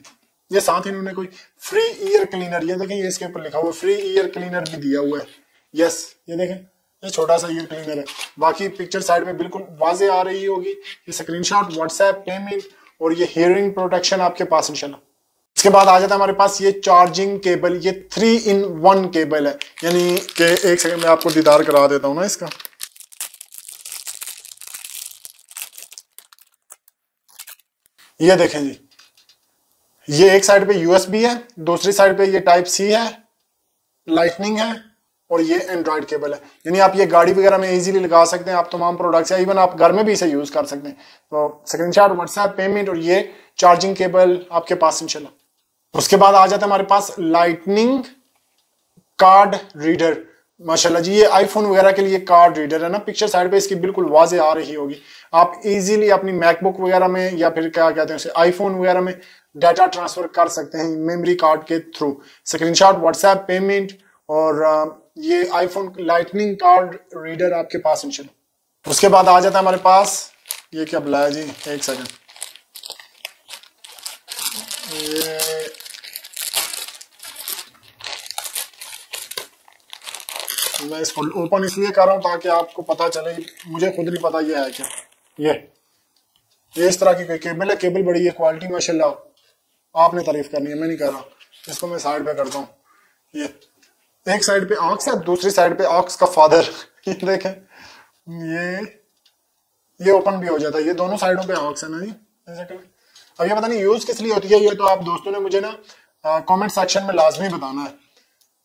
A: ये साथ ही इन्होंने कोई फ्री ईयर क्लीनर, ये देखें, ये इसके ऊपर लिखा हुआ फ्री ईयर क्लीनर भी दिया हुआ है। यस, ये देखें, ये छोटा सा ईयर क्लीनर है। बाकी पिक्चर साइड में बिल्कुल वाजे आ रही होगी। ये स्क्रीनशॉट व्हाट्सएप पेमेंट और ये हियरिंग प्रोटेक्शन आपके पास इंशाल्लाह। इसके बाद आ जाता है हमारे पास ये चार्जिंग केबल, ये 3-in-1 केबल है। यानी कि एक सेकंड में आपको दीदार करा देता हूं ना इसका। ये देखें जी, ये एक साइड पे यूएसबी है, दूसरी साइड पे ये टाइप सी है, लाइटनिंग है, और ये एंड्रॉइड केबल है। यानी आप ये गाड़ी वगैरह में इजीली लगा सकते हैं, आप तमाम प्रोडक्ट्स, या इवन आप घर में भी इसे यूज कर सकते हैं। तो स्क्रीनशॉट व्हाट्सएप पेमेंट और ये चार्जिंग केबल आपके पास इंशाल्लाह। उसके बाद आ जाता है हमारे पास लाइटनिंग कार्ड रीडर। माशाल्लाह जी, ये आईफोन वगैरह के लिए कार्ड रीडर है ना। पिक्चर साइड पे इसकी बिल्कुल वाजे आ रही होगी। आप इजीली अपनी मैकबुक वगैरह में या फिर क्या कहते हैं उसे, आईफोन वगैरह में डाटा ट्रांसफर कर सकते हैं मेमोरी कार्ड के थ्रू। स्क्रीनशॉट व्हाट्सएप पेमेंट और ये आईफोन लाइटनिंग कार्ड रीडर आपके पास इंशाल्लाह। उसके बाद आ जाता है हमारे पास ये क्या बुलाया जी, एक सेकंड, मैं इसको ओपन इसलिए कर रहा हूं ताकि आपको पता चले, मुझे खुद नहीं पता ये है क्या। ये इस तरह की कोई केबल है, केबल बड़ी है, क्वालिटी माशाल्लाह, आपने तारीफ करनी है, मैं नहीं कर रहा। इसको मैं साइड पे करता हूँ। ये एक साइड पे ऑक्स है, दूसरी साइड पे ऑक्स का फादर। ये देखें, ये ओपन भी हो जाता है। ये दोनों साइडों पे ऑक्स है ना जी। अब ये पता नहीं यूज किस लिए होती है, ये तो आप दोस्तों ने मुझे ना कमेंट सेक्शन में लाजमी बताना है।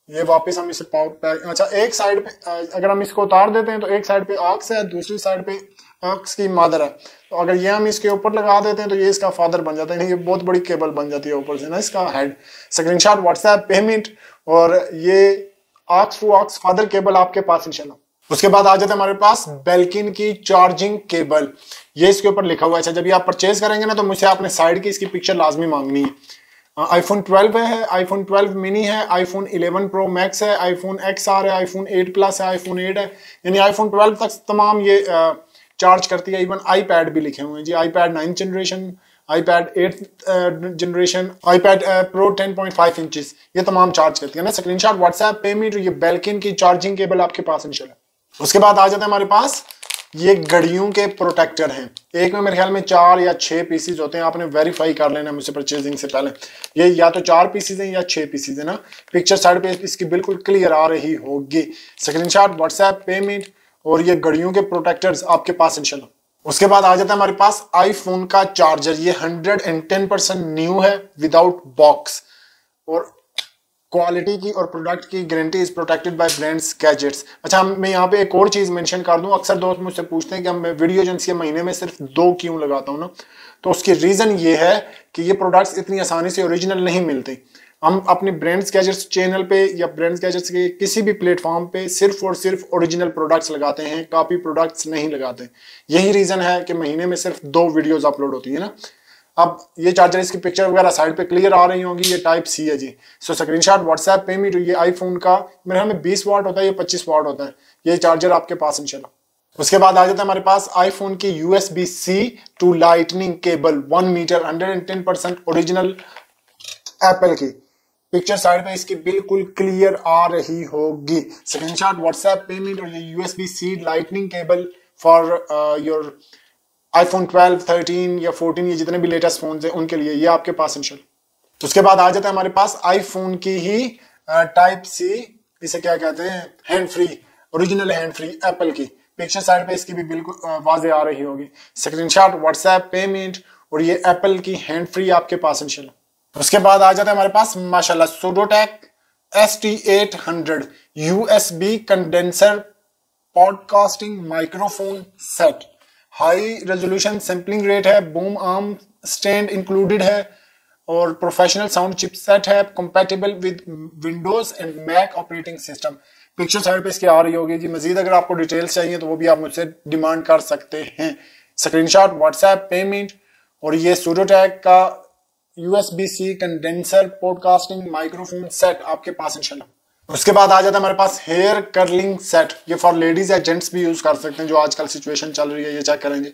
A: ये वापस हम इसे अच्छा, एक साइड पे अगर हम इसको उतार देते हैं तो एक साइड पे ऑक्स है, दूसरी साइड पे ऑक्स की मदर है। तो अगर ये हम इसके ऊपर लगा देते हैं तो ये इसका फादर बन जाता है। ये बहुत बड़ी केबल बन जाती है ऊपर से ना, इसका हेड। स्क्रीनशॉट व्हाट्सएप पेमेंट और ये ऑक्स टू ऑक्स फादर केबल आपके पास इंशाल्लाह। उसके बाद आ जाता है हमारे पास बेल्किन की चार्जिंग केबल। ये इसके ऊपर लिखा हुआ है। अच्छा, जब ये आप परचेज करेंगे ना तो मुझसे आपने साइड की इसकी पिक्चर लाजमी मांगनी है। आईफोन 12 है, आईफोन 12 मिनी है, आईफोन 11 प्रो मैक्स है, आईफोन XR है, आईफोन 8 प्लस है, आईफोन 8 है। यानी आईफोन 12 तक तमाम ये चार्ज करती है। इवन आईपैड भी लिखे हुए हैं जी, iPad 9th generation, iPad 8th generation, iPad Pro 10.5 inches, ये तमाम चार्ज करती है ना। स्क्रीनशॉट व्हाट्सएप पेमेंट, ये बेल्किन की चार्जिंग केबल आपके पास इंशाल्लाह। उसके बाद आ जाता है हमारे पास ये घड़ियों के प्रोटेक्टर हैं। एक में मेरे ख्याल में 4 या 6 पीसीज होते हैं। आपने वेरीफाई कर लेना मुझसे परचेजिंग से पहले, ये या तो 4 पीसीज हैं या 6 पीसीज है ना। पिक्चर साइड पे इसकी बिल्कुल क्लियर आ रही होगी। स्क्रीनशॉट व्हाट्सएप पेमेंट और ये घड़ियों के प्रोटेक्टर्स आपके पास इंशाल्लाह। उसके बाद आ जाता है हमारे पास आईफोन का चार्जर। ये 110% न्यू है, विदाउट बॉक्स, और क्वालिटी की और प्रोडक्ट की guarantee is protected by brands gadgets. अच्छा, मैं यहाँ पे एक और चीज मेंशन कर दूं। अक्सर दोस्त मुझसे पूछते हैं कि हम वीडियो एजेंसी महीने में सिर्फ 2 क्यों लगाता हूँ ना, तो उसकी रीजन ये है कि ये प्रोडक्ट्स इतनी आसानी से ओरिजिनल नहीं मिलते। हम अपने ब्रांड्स गैजेट्स चैनल पे या ब्रांड्स गैजेट्स के किसी भी प्लेटफॉर्म पे सिर्फ और सिर्फ ओरिजिनल प्रोडक्ट्स लगाते हैं, कॉपी प्रोडक्ट्स नहीं लगाते। यही रीजन है कि महीने में सिर्फ 2 वीडियोज अपलोड होती है ना। अब ये चार्जर, इसकी पिक्चर वगैरह साइड पे क्लियर आ रही होंगी। ये टाइप सी है जी। सो स्क्रीनशॉट व्हाट्सएप पेमेंट, ये आईफोन का मेरे ख्याल में 20 वाट होता है, ये 25 वाट होता है। ये चार्जर आपके पास इंशाल्लाह। उसके बाद आ जाता है हमारे पास आईफोन की USB-C to lightning cable 1 metre, 110% original Apple की। पिक्चर साइड पे इसकी बिल्कुल क्लियर आ रही होगी। स्क्रीनशॉट व्हाट्सएप पेमेंट और ये USB-C lightning cable for your iPhone 12, 13 या 14, ये जितने भी लेटेस्ट फोन हैं उनके लिए ये आपके पास इंशाल्लाह। उसके बाद आ जाता है हमारे पास आईफोन की ही टाइप सी, इसे क्या कहते हैं, hand free, original hand free Apple की। पिक्चर साइड पे इसकी भी बिल्कुल वाजे आ रही होगी। स्क्रीनशॉट, व्हाट्सएप, पेमेंट और ये एप्पल की हैंड फ्री आपके पास इंशाल्लाह। उसके बाद आ जाता है हमारे पास माशाल्लाह Sudotack ST800 USB condenser podcasting microphone set. High resolution sampling rate है, बूम आर्म स्टैंड इंक्लूडेड है और प्रोफेशनल साउंड चिपसेट है, compatible with Windows and Mac operating system. Picture side पे इसकी आ रही होगी जी। मजीद अगर आपको डिटेल्स चाहिए तो वो भी आप मुझसे डिमांड कर सकते हैं। स्क्रीनशॉट, व्हाट्सएप, पेमेंट और ये सुडोटेक का USB-C condenser podcasting microphone set आपके पास इंशाल्लाह। उसके बाद आ जाता है हमारे पास हेयर कर्लिंग सेट। ये फॉर लेडीज या जेंट्स भी यूज कर सकते हैं, जो आजकल सिचुएशन चल रही है। ये चेक करेंगे,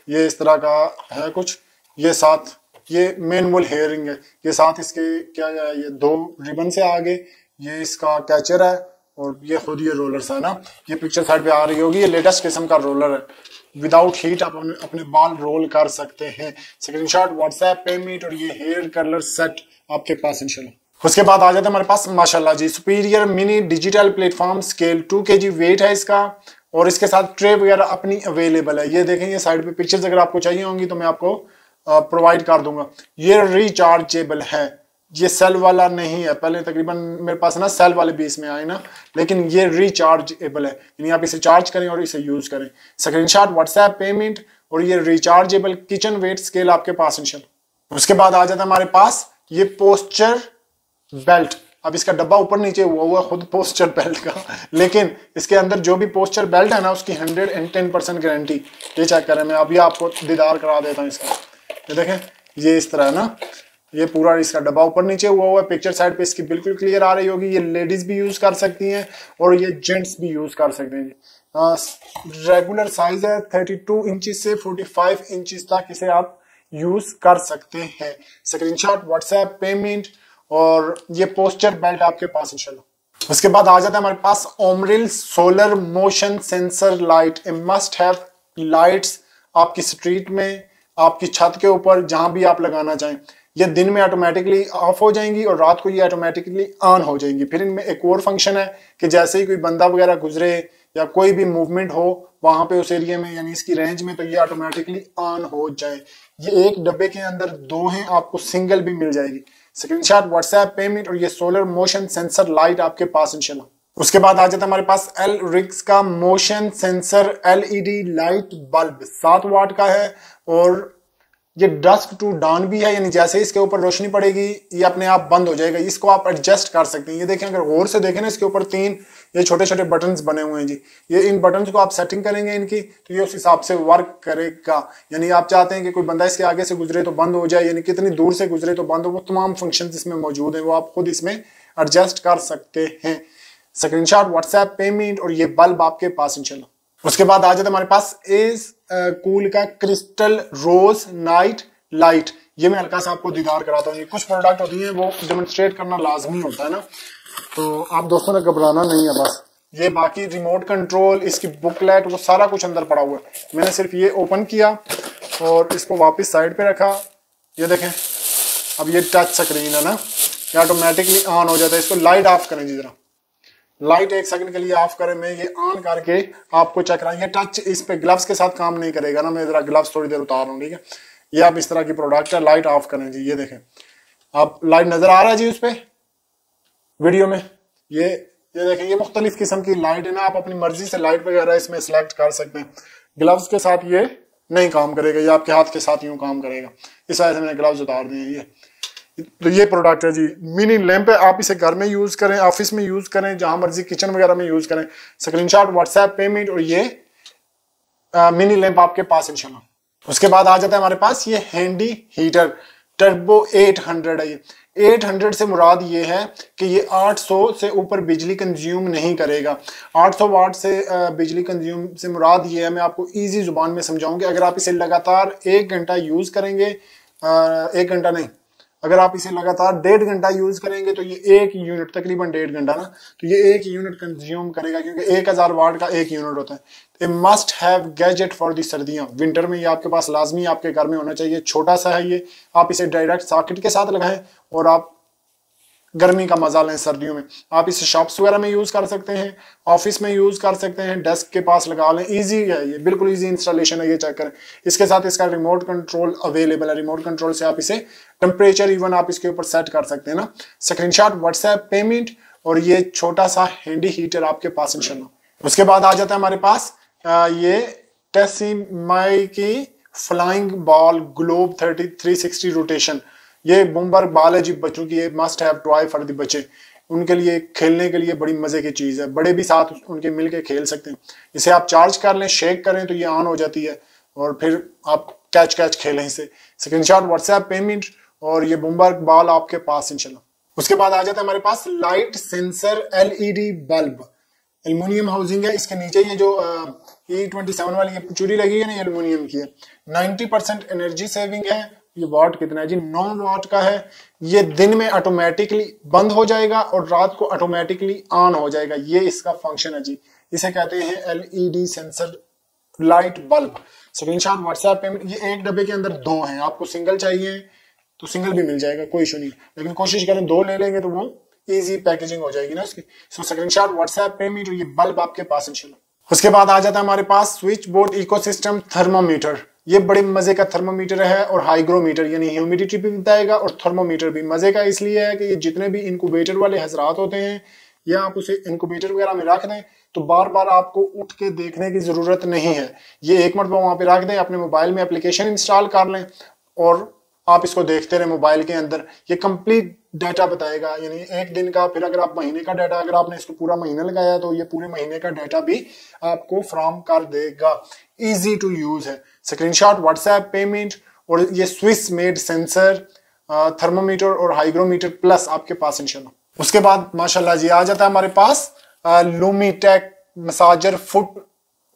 A: ये इस तरह का है कुछ। ये साथ ये मैनुअल हेयरिंग है, ये साथ इसके क्या है, ये 2 रिबन से आगे ये इसका कैचर है और ये खुद ये रोलर है ना। ये पिक्चर साइड पे आ रही होगी। ये लेटेस्ट किस्म का रोलर है, विदाउट हीट आप अपने बाल रोल कर सकते हैं। स्क्रीनशॉट, व्हाट्सएप, पेमेंट और ये हेयर कर्लर सेट आपके पास इंशाल्लाह। उसके बाद आ जाता है हमारे पास माशाल्लाह जी superior mini digital platform scale 2 kg weight है इसका और इसके साथ ट्रे वगैरह अपनी अवेलेबल है। ये देखें, ये साइड पे पिक्चर्स अगर आपको चाहिए होंगी तो मैं आपको प्रोवाइड कर दूंगा। ये रिचार्जेबल है, ये सेल वाला नहीं है। पहले तकरीबन मेरे पास ना सेल वाले भी इसमें आए ना, लेकिन ये रिचार्जेबल है, यानी आप इसे चार्ज करें और इसे यूज करें। स्क्रीनशॉट, व्हाट्सएप, पेमेंट और ये रिचार्जेबल किचन वेट स्केल आपके पास इंशाल्लाह। उसके बाद आ जाता है हमारे पास ये पोस्चर बेल्ट। अब इसका डब्बा ऊपर नीचे हुआ खुद पोस्चर बेल्ट का, लेकिन इसके अंदर जो भी पोस्चर बेल्ट है ना उसकी 110% गारंटी। ये चेक करें, मैं अभी आपको दीदार करा देता हूँ इसका। ये देखें, ये इस तरह है ना, ये पूरा इसका डब्बा ऊपर नीचे हुआ है। पिक्चर साइड पे इसकी बिल्कुल क्लियर आ रही होगी। ये लेडीज भी यूज कर सकती हैं और ये जेंट्स भी यूज कर सकते हैं। रेगुलर साइज है 32 इंचेस से 45 इंचेस तक इसे आप यूज कर सकते हैं। स्क्रीनशॉट, व्हाट्सएप, पेमेंट और ये पोस्चर बेल्ट आपके पास इंशाल्लाह। उसके बाद आ जाता है हमारे पास ओमरिल solar motion sensor light. A must have lights आपकी स्ट्रीट में, आपकी छत के ऊपर, जहां भी आप लगाना चाहें। ये दिन में ऑटोमेटिकली ऑफ हो जाएंगी और रात को ये ऑटोमेटिकली ऑन हो जाएंगी। फिर इनमें एक और फंक्शन है कि जैसे ही कोई बंदा वगैरह गुजरे या कोई भी मूवमेंट हो वहां पे उस एरिया में, यानी इसकी रेंज में, तो ये ऑटोमेटिकली ऑन हो जाए। ये एक डब्बे के अंदर 2 हैं, आपको सिंगल भी मिल जाएगी। स्क्रीनशॉट, व्हाट्सएप, पेमेंट और ये सोलर मोशन सेंसर लाइट आपके पास इंशाल्लाह। उसके बाद आ जाता है हमारे पास एल रिक्स का motion sensor LED light bulb 7 वाट का है और ये डस्क टू डाउन भी है, यानी जैसे इसके ऊपर रोशनी पड़ेगी ये अपने आप बंद हो जाएगा। इसको आप एडजस्ट कर सकते हैं। ये देखें, अगर गौर से देखें ना, इसके ऊपर 3 ये छोटे छोटे बटन्स बने हुए हैं जी। ये इन बटन्स को आप सेटिंग करेंगे इनकी, तो ये उस हिसाब से वर्क करेगा। यानी आप चाहते हैं कि कोई बंदा इसके आगे से गुजरे तो बंद हो जाए, यानी कितनी दूर से गुजरे तो बंद हो, वो तमाम फंक्शन इसमें मौजूद है, वो आप खुद इसमें एडजस्ट कर सकते हैं। स्क्रीनशॉट, व्हाट्सएप, पेमेंट और ये बल्ब आपके पास इंशाल्लाह। उसके बाद आ जाता है हमारे पास एज कूल का क्रिस्टल रोज नाइट लाइट। ये मैं हल्का सा आपको दीदार कराता हूँ। ये कुछ प्रोडक्ट होती हैं वो डेमोन्स्ट्रेट करना लाजमी होता है ना, तो आप दोस्तों ने घबराना नहीं है बस। ये बाकी रिमोट कंट्रोल, इसकी बुकलेट, वो सारा कुछ अंदर पड़ा हुआ है। मैंने सिर्फ ये ओपन किया और इसको वापस साइड पे रखा। ये देखें, अब ये टच स्क्रीन है ना, ये ऑटोमेटिकली ऑन हो जाता है। इसको लाइट ऑफ करें जी, जरा लाइट 1 सेकंड के लिए ऑफ करें। मैं ये ऑन करके आपको चेक कराऊं। ये टच इस पे ग्लव्स के साथ काम नहीं करेगा ना, मैं जरा ग्लव्स थोड़ी देर उतार रहा हूँ, ठीक है। ये आप इस तरह की प्रोडक्ट है, लाइट ऑफ करें जी। ये देखें, आप लाइट नजर आ रहा है जी उस पे वीडियो में। ये देखें, ये मुख्तलिफ किस्म की लाइट है ना, आप अपनी मर्जी से लाइट वगैरह इसमें सिलेक्ट कर सकते हैं। ग्लव्स के साथ ये नहीं काम करेगा, ये आपके हाथ के साथ यूं काम करेगा। इस वजह से मैंने ग्लव्स उतार दिए। तो ये प्रोडक्ट है जी, मिनी लैंप है। आप इसे घर में यूज करें, ऑफिस में यूज करें, जहां मर्जी किचन वगैरह में यूज करें। स्क्रीनशॉट, व्हाट्सएप, पेमेंट और ये मिनी लैंप आपके पास इंशाल्लाह। उसके बाद आ जाता है हमारे पास ये हैंडी हीटर टर्बो 800 है। ये 800 से मुराद ये है कि ये 800 से ऊपर बिजली कंज्यूम नहीं करेगा। 800 वाट से बिजली कंज्यूम से मुराद ये है, मैं आपको इजी जुबान में समझाऊंगी। अगर आप इसे लगातार 1 घंटा यूज करेंगे, 1 घंटा नहीं, अगर आप इसे लगातार 1.5 घंटा यूज करेंगे तो ये 1 यूनिट, तकरीबन 1.5 घंटा ना, तो ये 1 यूनिट कंज्यूम करेगा, क्योंकि 1000 वाट का 1 यूनिट होता है। Must have gadget for the सर्दियां, विंटर में ये आपके पास लाजमी आपके घर में होना चाहिए। छोटा सा है ये, आप इसे डायरेक्ट सॉकेट के साथ लगाएं और आप गर्मी का मजा लें सर्दियों में। आप इसे शॉप्स वगैरह में यूज कर सकते हैं, ऑफिस में यूज कर सकते हैं, डेस्क के पास लगा लें। इजी है ये, बिल्कुल इजी इंस्टॉलेशन है, ये चेक करें। इसके साथ इसका रिमोट कंट्रोल अवेलेबल है, रिमोट कंट्रोल से आप इसे टेम्परेचर इवन आप इसके ऊपर सेट कर सकते हैं ना। स्क्रीनशॉट व्हाट्सएप पेमेंट और ये छोटा सा हैंडी हीटर आपके पास इंशाल्लाह। उसके बाद आ जाता है हमारे पास ये टेसिमाई की फ्लाइंग बॉल ग्लोब 360 रोटेशन। ये बूमबर्ग बॉल है जी बच्चों की, ये must have toy for the बच्चे, उनके लिए खेलने के लिए बड़ी मजे की चीज है, बड़े भी साथ उनके मिलके खेल सकते हैं। इसे आप चार्ज कर लें, शेक करें तो ये ऑन हो जाती है और फिर आप कैच खेलें इसे। स्क्रीनशॉट व्हाट्सएप पेमेंट और ये बूमबर्ग बॉल आपके पास इंशाल्लाह। उसके बाद आ जाता है हमारे पास light sensor LED bulb, aluminium housing है। इसके नीचे ये जो E27 वाली ये चूड़ी लगी है ना, ये एल्युमिनियम की है। 90% एनर्जी सेविंग है। ये वाट कितना है जी? 9 वाट का है। ये दिन में ऑटोमेटिकली बंद हो जाएगा और रात को ऑटोमेटिकली ऑन हो जाएगा, ये इसका फंक्शन है जी। इसे कहते हैं LED sensor light bulb. Screenshot WhatsApp payment. ये एक डब्बे के अंदर 2 हैं, आपको सिंगल चाहिए तो सिंगल भी मिल जाएगा, कोई इशू नहीं, लेकिन कोशिश करें 2 ले लेंगे तो वो इजी पैकेजिंग हो जाएगी ना उसकी। सो स्क्रीनशॉट व्हाट्सएप पेमेंट और ये बल्ब आपके पास इंशाल्लाह। उसके बाद आ जाता है हमारे पास स्विच बोर्ड इकोसिस्टम थर्मोमीटर। ये बड़े मजे का थर्मोमीटर है और हाइग्रोमीटर यानी ह्यूमिडिटी भी बताएगा और थर्मोमीटर भी। मजे का इसलिए है कि ये जितने भी इंक्यूबेटर वाले हजरात होते हैं या आप उसे इंक्यूबेटर वगैरह में रख दें तो बार बार आपको उठ के देखने की जरूरत नहीं है। ये एक मरतबा वहां पे रख दें, अपने मोबाइल में एप्लीकेशन इंस्टॉल कर लें और आप इसको देखते रहे मोबाइल के अंदर। ये कंप्लीट डाटा बताएगा, यानी एक दिन का, फिर अगर आप महीने का डाटा, अगर आपने इसको पूरा महीना लगाया तो ये पूरे महीने का डाटा भी आपको फ्राहम कर देगा। इजी टू यूज है। स्क्रीनशॉट व्हाट्सएप पेमेंट और ये स्विस मेड सेंसर थर्मोमीटर और हाइग्रोमीटर प्लस आपके पास इंशाल्लाह। उसके बाद माशाल्लाह जी आ जाता है हमारे पास लूमीटेक मसाजर फुट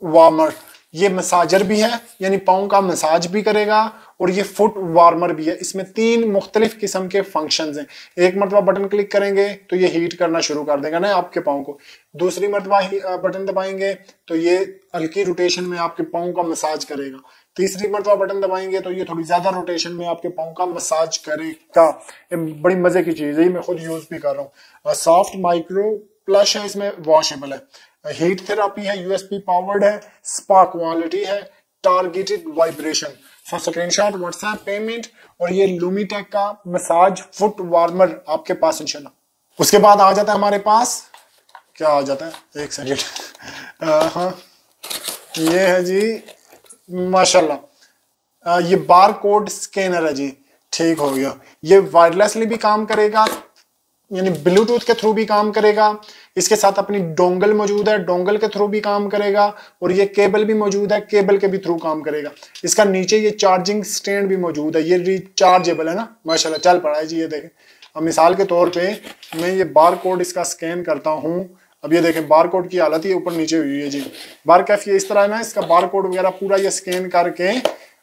A: वार्मर। ये मसाजर भी है यानी पाँव का मसाज भी करेगा और ये फुट वार्मर भी है। इसमें 3 मुख्तलिफ किस्म के फंक्शंस हैं। एक मरतबा बटन क्लिक करेंगे तो ये हीट करना शुरू कर देगा ना आपके पाँव को। दूसरी मरतबा बटन दबाएंगे तो ये हल्की रोटेशन में आपके पाँव का मसाज करेगा। तीसरी मरतबा बटन दबाएंगे तो ये थोड़ी ज्यादा रोटेशन में आपके पाँव का मसाज करेगा। ये बड़ी मजे की चीज है, मैं खुद यूज भी कर रहा हूँ। सॉफ्ट माइक्रो प्लश है, इसमें वॉशेबल है, हीट थेरापी है, यूएसबी पावर्ड है, स्पा क्वालिटी है, टारगेटेड वाइब्रेशन। सो स्क्रीनशॉट व्हाट्सएप पेमेंट और ये लूमीटेक का मसाज फुट वार्मर आपके पास इंशाल्लाह। उसके बाद आ जाता है हमारे पास, क्या आ जाता है, एक सेकेंड, हाँ ये है जी माशाल्लाह, ये बार कोड स्कैनर है जी। ठीक हो गया। ये वायरलेसली भी काम करेगा यानी ब्लूटूथ के थ्रू भी काम करेगा। इसके साथ अपनी डोंगल मौजूद है, डोंगल के थ्रू भी काम करेगा और ये केबल भी मौजूद है, केबल के भी थ्रू काम करेगा। इसका नीचे ये चार्जिंग स्टैंड भी मौजूद है, ये रिचार्जेबल है ना, माशाल्लाह चल पड़ा है जी। ये देखें, अब मिसाल के तौर पे मैं ये बार कोड इसका स्कैन करता हूँ। अब ये देखें बार कोड की हालत ये ऊपर नीचे हुई है जी। बार कैफे इस तरह है ना, इसका बार कोड वगैरह पूरा ये स्कैन करके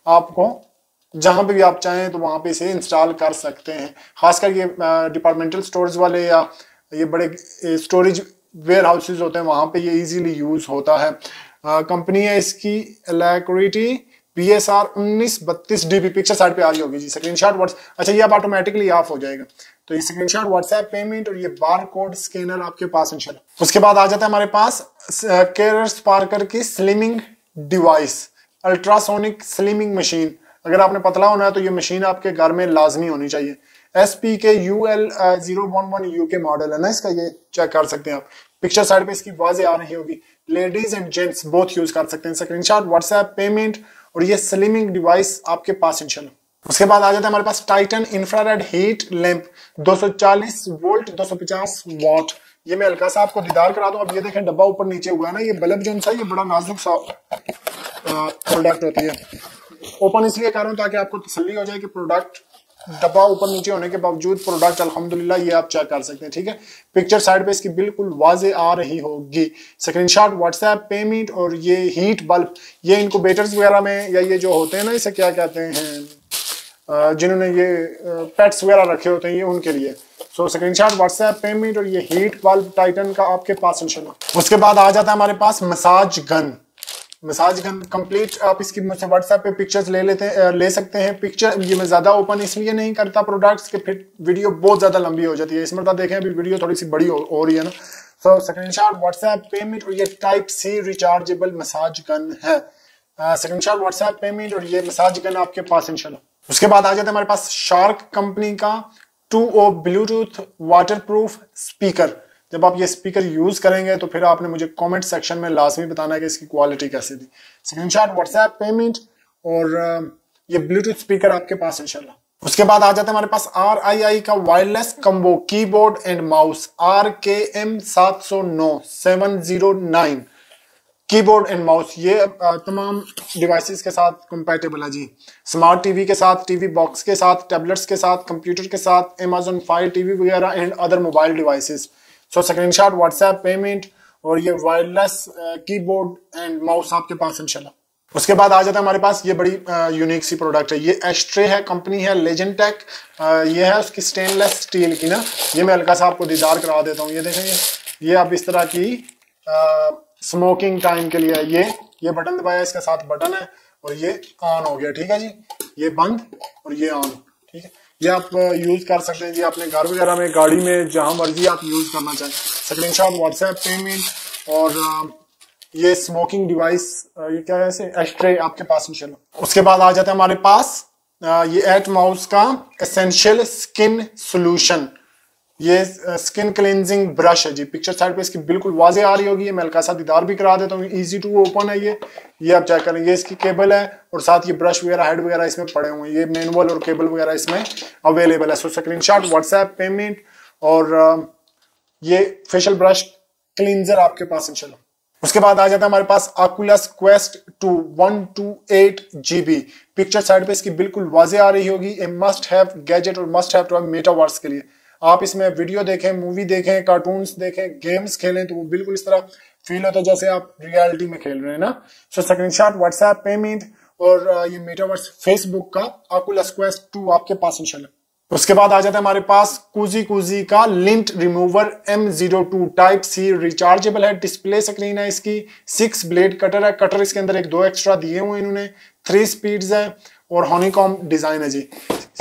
A: आपको जहां पे भी आप चाहें तो वहां पे इसे इंस्टॉल कर सकते हैं। खासकर ये डिपार्टमेंटल स्टोर्स वाले या ये बड़े स्टोरेज वेयर हाउसेज होते हैं वहां पे ये इजीली यूज होता है। कंपनी है इसकी अलैक्रिटी PSR 1932 DB। पिक्चर साइड पे आ रही होगी जी। स्क्रीनशॉट व्हाट्स, अच्छा ये अब ऑटोमेटिकली ऑफ हो जाएगा। तो ये स्क्रीनशॉट व्हाट्सएप पेमेंट और ये बार कोड स्कैनर आपके पास इंशाल्लाह। उसके बाद आ जाता है हमारे पास केयर स्पार्कर की slimming device, ultrasonic slimming machine. अगर आपने पतला होना है तो ये मशीन आपके घर में लाजमी होनी चाहिए। SPK UL011U के मॉडल है ना इसका, ये चेक कर सकते हैं आप। पिक्चर साइड पे इसकी वाजे आ रही होगी। Ladies and gents both use कर सकते हैं। स्क्रीनशॉट व्हाट्सएप पेमेंट और ये स्लिमिंग डिवाइस आपके पास इंशाल्लाह। उसके बाद आ जाता है हमारे पास Titan infrared heat lamp 240 volt 250 watt. ये मैं हल्का सा आपको दीदार करा दूं। अब ये देखें डब्बा ऊपर नीचे हुआ है ना, ये बल्ब जो सा ये बड़ा नाजुक सा प्रोडक्ट होती है। ओपन इसलिए कर रहा हूं ताकि आपको तसल्ली हो जाए कि प्रोडक्ट डब्बा ऊपर नीचे होने के बावजूद प्रोडक्ट अल्हम्दुलिल्लाह ये आप चेक कर सकते हैं। ठीक है, पिक्चर साइड पे इसकी बिल्कुल वाजे आ रही होगी। स्क्रीनशॉट व्हाट्सएप पेमेंट और ये हीट बल्ब, ये इनक्यूबेटर्स वगैरह में या ये जो होते हैं ना, इसे क्या कहते हैं, जिन्होंने ये पेट्स वगैरह रखे होते हैं, ये उनके लिए। सो स्क्रीनशॉट व्हाट्सएप पेमेंट और ये हीट बल्ब टाइटन का आपके पास इंशाल्लाह। उसके बाद आ जाता है हमारे पास massage gun. Massage gun complete आप इसकी मुझसे व्हाट्सएप पे पिक्चर्स ले सकते हैं। पिक्चर ये मैं ज्यादा ओपन इसलिए नहीं करता प्रोडक्ट्स के, फिर वीडियो बहुत ज्यादा लंबी हो जाती है। इसमें तो देखें अभी वीडियो थोड़ी सी बड़ी हो रही है ना। तो स्क्रीनशॉट व्हाट्सएप पेमेंट और ये type C rechargeable massage gun है। स्क्रीनशॉट व्हाट्सएप पेमेंट और ये मसाज गन आपके पास इंशाल्लाह। उसके बाद आ जाता है हमारे पास शार्क कंपनी का 2O ब्लूटूथ वाटरप्रूफ स्पीकर। जब आप ये स्पीकर यूज करेंगे तो फिर आपने मुझे कमेंट सेक्शन में लाजमी बताना है कि इसकी क्वालिटी कैसी थी। स्क्रीनशॉट व्हाट्सएप पेमेंट और ये ब्लूटूथ स्पीकर आपके पास इंशाल्लाह। उसके बाद आ जाता है हमारे पास RII का wireless combo keyboard and mouse RKM 709 keyboard and mouse. ये तमाम डिवाइसेस के साथ कंपैटिबल है जी। स्मार्ट टीवी के साथ, टीवी बॉक्स के साथ, टैबलेट्स के साथ, कंप्यूटर के साथ, Amazon Fire TV वगैरह and other mobile devices. So screenshot WhatsApp payment और ये वायरलेस कीबोर्ड एंड माउस आपके पास इंशाल्लाह। उसके बाद आ जाता है हमारे पास ये बड़ी यूनिक सी प्रोडक्ट है। ये एस्ट्रे है, कंपनी है लेजेंड टेक। ये है उसकी स्टेनलेस स्टील की ना। ये मैं हल्का सा आपको दीदार करा देता हूँ। ये देखेंगे, ये आप इस तरह की स्मोकिंग टाइम के लिए ये बटन दबाया, इसके साथ बटन है और ये ऑन हो गया। ठीक है जी, ये बंद और ये ऑन। ठीक है, ये आप यूज कर सकते हैं जी अपने घर वगैरह में, गाड़ी में, जहां मर्जी आप यूज करना चाहें। स्क्रीनशॉट व्हाट्सएप पेमेंट और ये स्मोकिंग डिवाइस, ये क्या है, एस्ट्रे आपके पास इंशाल्लाह। उसके बाद आ जाता है हमारे पास ये एट माउस का एसेंशियल स्किन सोल्यूशन। ये स्किन क्लेंजिंग ब्रश है जी। पिक्चर साइड पे इसकी बिल्कुल वाजे आ रही होगी। मैं हल्का सा दीदार भी करा देता हूँ। इजी टू ओपन है ये आप चेक करें। ये इसकी केबल है और साथ ये ब्रश वगैरह, हेड वगैरह इसमें पड़े हुए हैं। ये मैनुअल और केबल वगैरह इसमें अवेलेबल है। सो स्क्रीनशॉट व्हाट्सएप पेमेंट और ये फेशियल ब्रश क्लींजर आपके पास इंशाल्लाह। उसके बाद आ जाता है हमारे पास Oculus Quest 2 128 GB। Picture side पे इसकी बिल्कुल वाजे आ रही होगी। ए मस्ट हैव गैजेट और must have to have metaverse के लिए। आप इसमें वीडियो देखें, मूवी देखें, कार्टून्स देखें, गेम्स खेलें तो वो बिल्कुल इस तरह फील होता है जैसे आप रियलिटी में खेल रहे हैं ना। सो स्क्रीनशॉट व्हाट्सएप पेमेंट और ये मेटावर्स फेसबुक का Oculus Quest 2 आपके पास इंशाल्लाह। उसके बाद आ जाता है हमारे पास कुजी का lint remover M02 type C rechargeable है। डिस्प्ले स्क्रीन है इसकी, 6 ब्लेड कटर है। कटर इसके अंदर 1-2 एक्स्ट्रा दिए हुए इन्होंने, 3 स्पीड्स है और हनीकॉम डिजाइन है जी।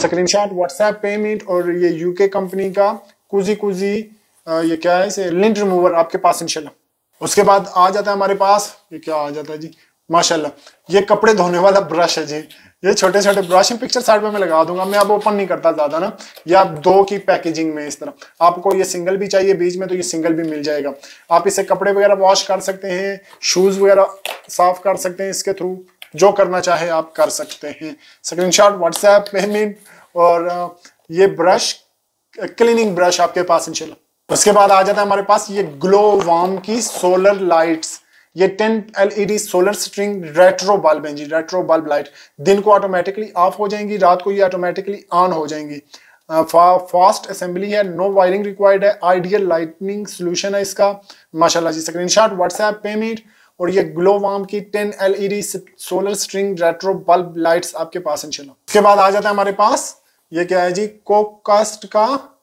A: स्क्रीनशॉट व्हाट्सएप पेमेंट और ये यूके कंपनी का कुजी ये क्या है, इसे लिंट रिमूवर आपके पास इंशाल्लाह। उसके बाद आ जाता है हमारे पास ये क्या आ जाता है जी, माशाल्लाह, ये कपड़े धोने वाला ब्रश है जी। ये छोटे छोटे ब्रश हैं, पिक्चर साइड पे मैं लगा दूंगा। मैं अब ओपन नहीं करता ज्यादा ना। ये आप 2 की पैकेजिंग में इस तरह। आपको ये सिंगल भी चाहिए बीच में तो ये सिंगल भी मिल जाएगा। आप इससे कपड़े वगैरह वॉश कर सकते हैं, शूज वगैरह साफ कर सकते हैं इसके थ्रू। जो करना चाहे आप कर सकते हैं। स्क्रीनशॉट व्हाट्सएप पेमेंट और ये ब्रश क्लीनिंग ब्रश आपके पास इंशाल्लाह। उसके बाद आ जाता है हमारे पास ये ग्लो वार्म की सोलर लाइट्स। ये 10 LED solar string retro bulb है जी। रेट्रो बल्ब लाइट दिन को ऑटोमेटिकली ऑफ हो जाएंगी, रात को ये ऑटोमेटिकली ऑन हो जाएंगी। फास्ट असेंबली है, नो वायरिंग रिक्वायर्ड है। आइडियल लाइटनिंग सोल्यूशन है इसका माशाल्लाह जी। स्क्रीनशॉट व्हाट्सएप पेमेंट और ये ग्लो वार्म की 10 LED solar string retro bulb lights आपके पास इंशाल्लाह। उसके बाद आ जाता है हमारे पास ये क्या है जी, कोकास्ट का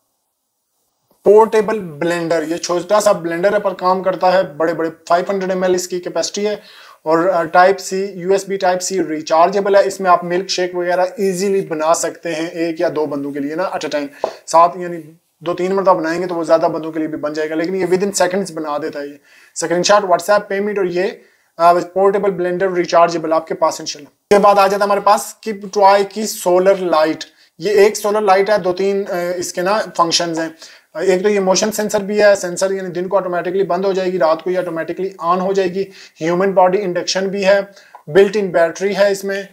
A: पोर्टेबल ब्लेंडर। ये छोटा सा ब्लेंडर है पर काम करता है बड़े बड़े। 500 ml इसकी कैपेसिटी है और type C USB type C rechargeable है। इसमें आप मिल्क शेक वगैरह इजीली बना सकते हैं 1 या 2 बंदों के लिए ना एट अ टाइम। साथ यानी 2-3 मरतबा बनाएंगे तो वो ज्यादा बंदों के लिए भी बन जाएगा, लेकिन ये विद इन सेकंड्स बना देता है ये। स्क्रीनशॉट व्हाट्सएप पेमेंट और ये पोर्टेबल ब्लेंडर रिचार्जेबल आपके पास इंशाल्लाह। उसके बाद आ जाता है हमारे पास किप टॉय की सोलर लाइट। ये एक सोलर लाइट है, 2-3 इसके ना फंक्शंस हैं। एक तो ये मोशन सेंसर भी है। सेंसर यानी दिन को ऑटोमेटिकली बंद हो जाएगी, रात को ये ऑटोमेटिकली ऑन हो जाएगी। ह्यूमन बॉडी इंडक्शन भी है, बिल्ट इन बैटरी है इसमें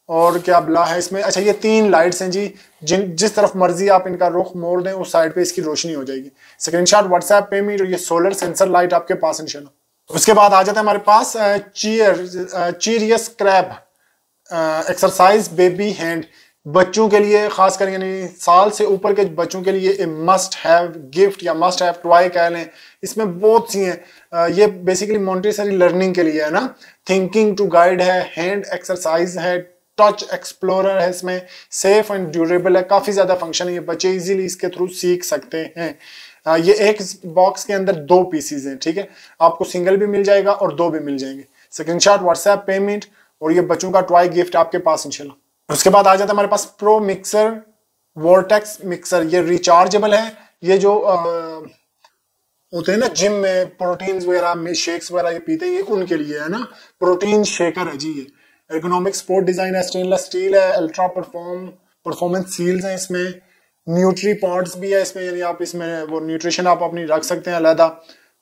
A: और क्या बला है इसमें। अच्छा, ये 3 लाइट्स हैं जी। जिस तरफ मर्जी आप इनका रुख मोड़ दें उस साइड पे इसकी रोशनी हो जाएगी। स्क्रीनशॉट व्हाट्सएप पेमेंट और ये सोलर सेंसर लाइट आपके पास इंशाल्लाह। उसके बाद आ जाता है हमारे पास चीरियस क्रैब एक्सरसाइज बेबी हैंड। बच्चों के लिए खासकर यानी साल से ऊपर के बच्चों के लिए मस्ट हैव गिफ्ट या मस्ट हैव टॉय कह लें। इसमें बहुत सी हैं। ये बेसिकली मॉन्टेसरी लर्निंग के लिए है ना। थिंकिंग टू गाइड है, हैंड एक्सरसाइज है, टच एक्सप्लोरर है इसमें, सेफ एंड ड्यूरेबल है। काफी ज्यादा फंक्शन है, ये बच्चे इजीली इसके थ्रू सीख सकते हैं। ये एक बॉक्स के अंदर 2 पीसीज हैं, ठीक है। आपको सिंगल भी मिल जाएगा और 2 भी मिल जाएंगे। स्क्रीनशॉट व्हाट्सएप पेमेंट और ये बच्चों का टॉय गिफ्ट आपके पास इंशाल्लाह। उसके बाद आ जाता है हमारे पास प्रो मिक्सर वोर्टेक्स मिक्सर। ये रिचार्जेबल है, ये जो होते हैं ना जिम में प्रोटीन वगैरह में शेक्स वगैरह ये पीते हैं, ये उनके लिए है ना, प्रोटीन शेकर है जी। ये एर्गोनॉमिक स्पोर्ट डिजाइन है, स्टेनलेस स्टील है, अल्ट्रा परफॉर्मेंस सील्स हैं इसमें, न्यूट्री पॉड्स भी है इसमें, यानी आप इसमें वो न्यूट्रिशन आप अपनी रख सकते हैं अलहदा।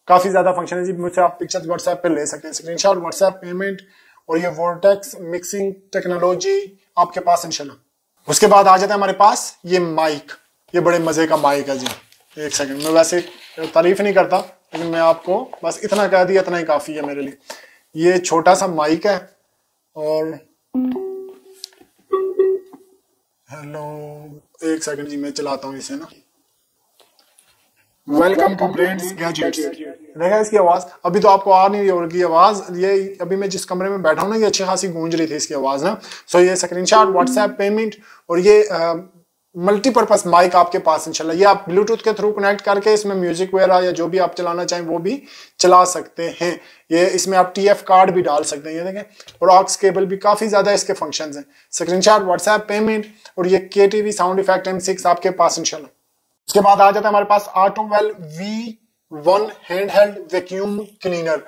A: काफी ज्यादा फंक्शन है जी, मुझसे आप पिक्चर व्हाट्सएप पे ले सकते हैं। स्क्रीनशॉट व्हाट्सएप पेमेंट और ये वोर्टेक्स मिक्सिंग टेक्नोलॉजी आपके पास इंशाल्लाह। उसके बाद आ जाता है हमारे पास ये माइक, ये बड़े मजे का माइक है जी। एक सेकंड, मैं वैसे तारीफ नहीं करता लेकिन मैं आपको बस इतना कह दिया, इतना ही काफी है मेरे लिए। ये छोटा सा माइक है और हेलो, एक सेकंड जी मैं चलाता हूँ इसे ना। Welcome to brands gadgets. देखा इसकी आवाज अभी तो आपको आ नहीं होगी आवाज, ये अभी मैं जिस कमरे में बैठा हूँ ना ये अच्छी खासी गूंज रही थी इसकी आवाज ना। सो ये स्क्रीनशॉट व्हाट्सएप पेमेंट और ये मल्टीपर्पज माइक आपके पास इंशाल्लाह। ये आप ब्लूटूथ के थ्रू कनेक्ट करके इसमें म्यूजिक वगैरह या जो भी आप चलाना चाहें वो भी चला सकते हैं। ये इसमें आप TF कार्ड भी डाल सकते हैं, ये देखें, और ऑक्स केबल भी, काफी ज्यादा इसके फंक्शंस हैं। स्क्रीनशॉट व्हाट्सएप पेमेंट और ये KTV साउंड इफेक्ट M6 आपके पास इंशाल्लाह। उसके बाद आ जाता है हमारे पास ऑटोवेल V1 हैंडहेल्ड वैक्यूम क्लीनर।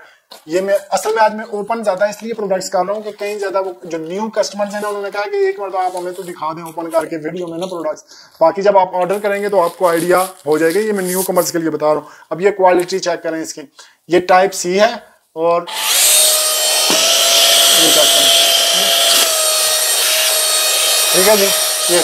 A: ये मैं असल में आज मैं ओपन ज्यादा इसलिए प्रोडक्ट्स कर रहा हूँ कि कहीं ज्यादा वो जो न्यू कस्टमर्स हैं ना उन्होंने कहा कि एक बार तो आप हमें तो दिखा दें ओपन करके वीडियो में ना प्रोडक्ट्स, बाकी जब आप ऑर्डर करेंगे तो आपको आइडिया हो जाएगा। ये मैं न्यू कमर्स के लिए बता रहा हूँ। अब ये क्वालिटी चेक करें इसकी, ये टाइप C है और ये चेक करें, ठीक है जी। ये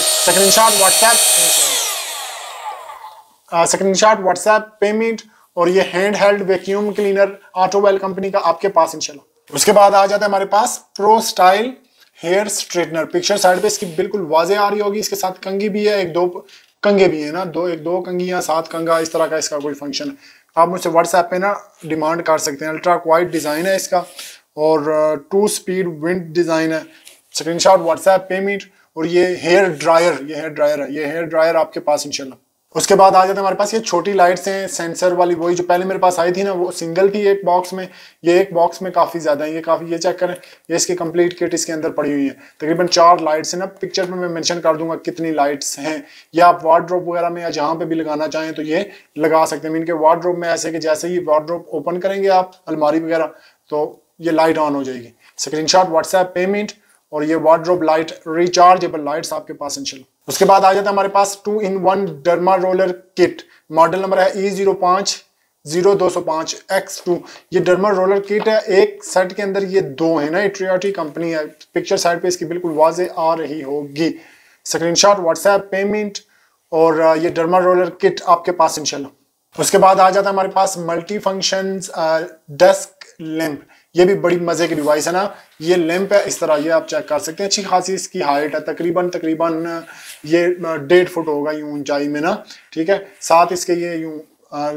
A: स्क्रीनशॉट व्हाट्सएप पेमेंट और ये हैंड हेल्ड वैक्यूम क्लीनर ऑटोवेल कंपनी का आपके पास इंशाल्लाह। उसके बाद आ जाता है हमारे पास pro style hair straightener. Picture side पे इसकी बिल्कुल वाजे आ रही होगी, इसके साथ कंघी भी है, एक दो कंघे भी है ना, दो कंघियां 7 कंघा, इस तरह का इसका कोई फंक्शन है। आप मुझसे व्हाट्सएप पे ना डिमांड कर सकते हैं। अल्ट्रा क्वाइट डिजाइन है इसका और 2 स्पीड विंड डिजाइन है। स्क्रीनशॉट व्हाट्सएप पेमेंट और ये हेयर ड्रायर है, ये हेयर ड्रायर आपके पास इंशाल्लाह। उसके बाद आ जाते हैं हमारे पास ये छोटी लाइट्स हैं सेंसर वाली, वही जो पहले मेरे पास आई थी ना वो सिंगल थी एक बॉक्स में, ये एक बॉक्स में काफी ज्यादा है, ये काफी, ये चेक करें, ये इसकी कंप्लीट किट इसके अंदर पड़ी हुई है। तकरीबन 4 लाइट्स हैं ना, पिक्चर में मैं मेंशन कर दूंगा कितनी लाइट्स हैं। ये आप वार्डरोब वगैरह में या जहां पे भी लगाना चाहें तो ये लगा सकते हैं। इनके वार्डरोब में ऐसे कि जैसे ही वार्डरोब ओपन करेंगे आप अलमारी वगैरह तो ये लाइट ऑन हो जाएगी। स्क्रीनशॉट व्हाट्सएप पेमेंट और ये वार्डरोब लाइट रिचार्जेबल लाइट्स आपके पास इंशाल्लाह। उसके बाद आ जाता है हमारे पास 2-in-1 derma roller kit, model number है E050205X2। ये डर्मा रोलर किट है, एक सेट के अंदर ये 2 है ना, एट्रियोटी कंपनी है। पिक्चर साइड पे इसकी बिल्कुल वाजे आ रही होगी। स्क्रीनशॉट व्हाट्सएप पेमेंट और ये डर्मा रोलर किट आपके पास इंशाल्लाह। उसके बाद आ जाता है हमारे पास मल्टी फंक्शन डेस्क लैंप। ये भी बड़ी मजे की डिवाइस है ना, ये लैंप है इस तरह, ये आप चेक कर सकते हैं। अच्छी खासी इसकी हाइट है, तकरीबन ये 1.5 फुट होगा यूं ऊंचाई में ना, ठीक है। साथ इसके ये यूं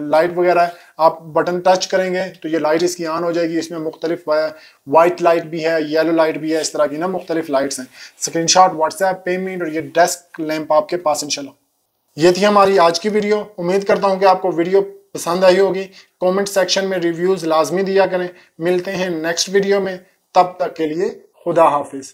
A: लाइट वगैरह है, आप बटन टच करेंगे तो ये लाइट इसकी ऑन हो जाएगी। इसमें मुख्तलिफ वाइट लाइट भी है, येलो लाइट भी है, इस तरह की ना मुख्तलिफ लाइट्स हैं। स्क्रीनशॉट व्हाट्सएप पेमेंट और ये डेस्क लैंप आपके पास इंशाल्लाह। ये थी हमारी आज की वीडियो। उम्मीद करता हूँ कि आपको वीडियो पसंद आई होगी। कमेंट सेक्शन में रिव्यूज लाजमी दिया करें। मिलते हैं नेक्स्ट वीडियो में, तब तक के लिए खुदा हाफिज।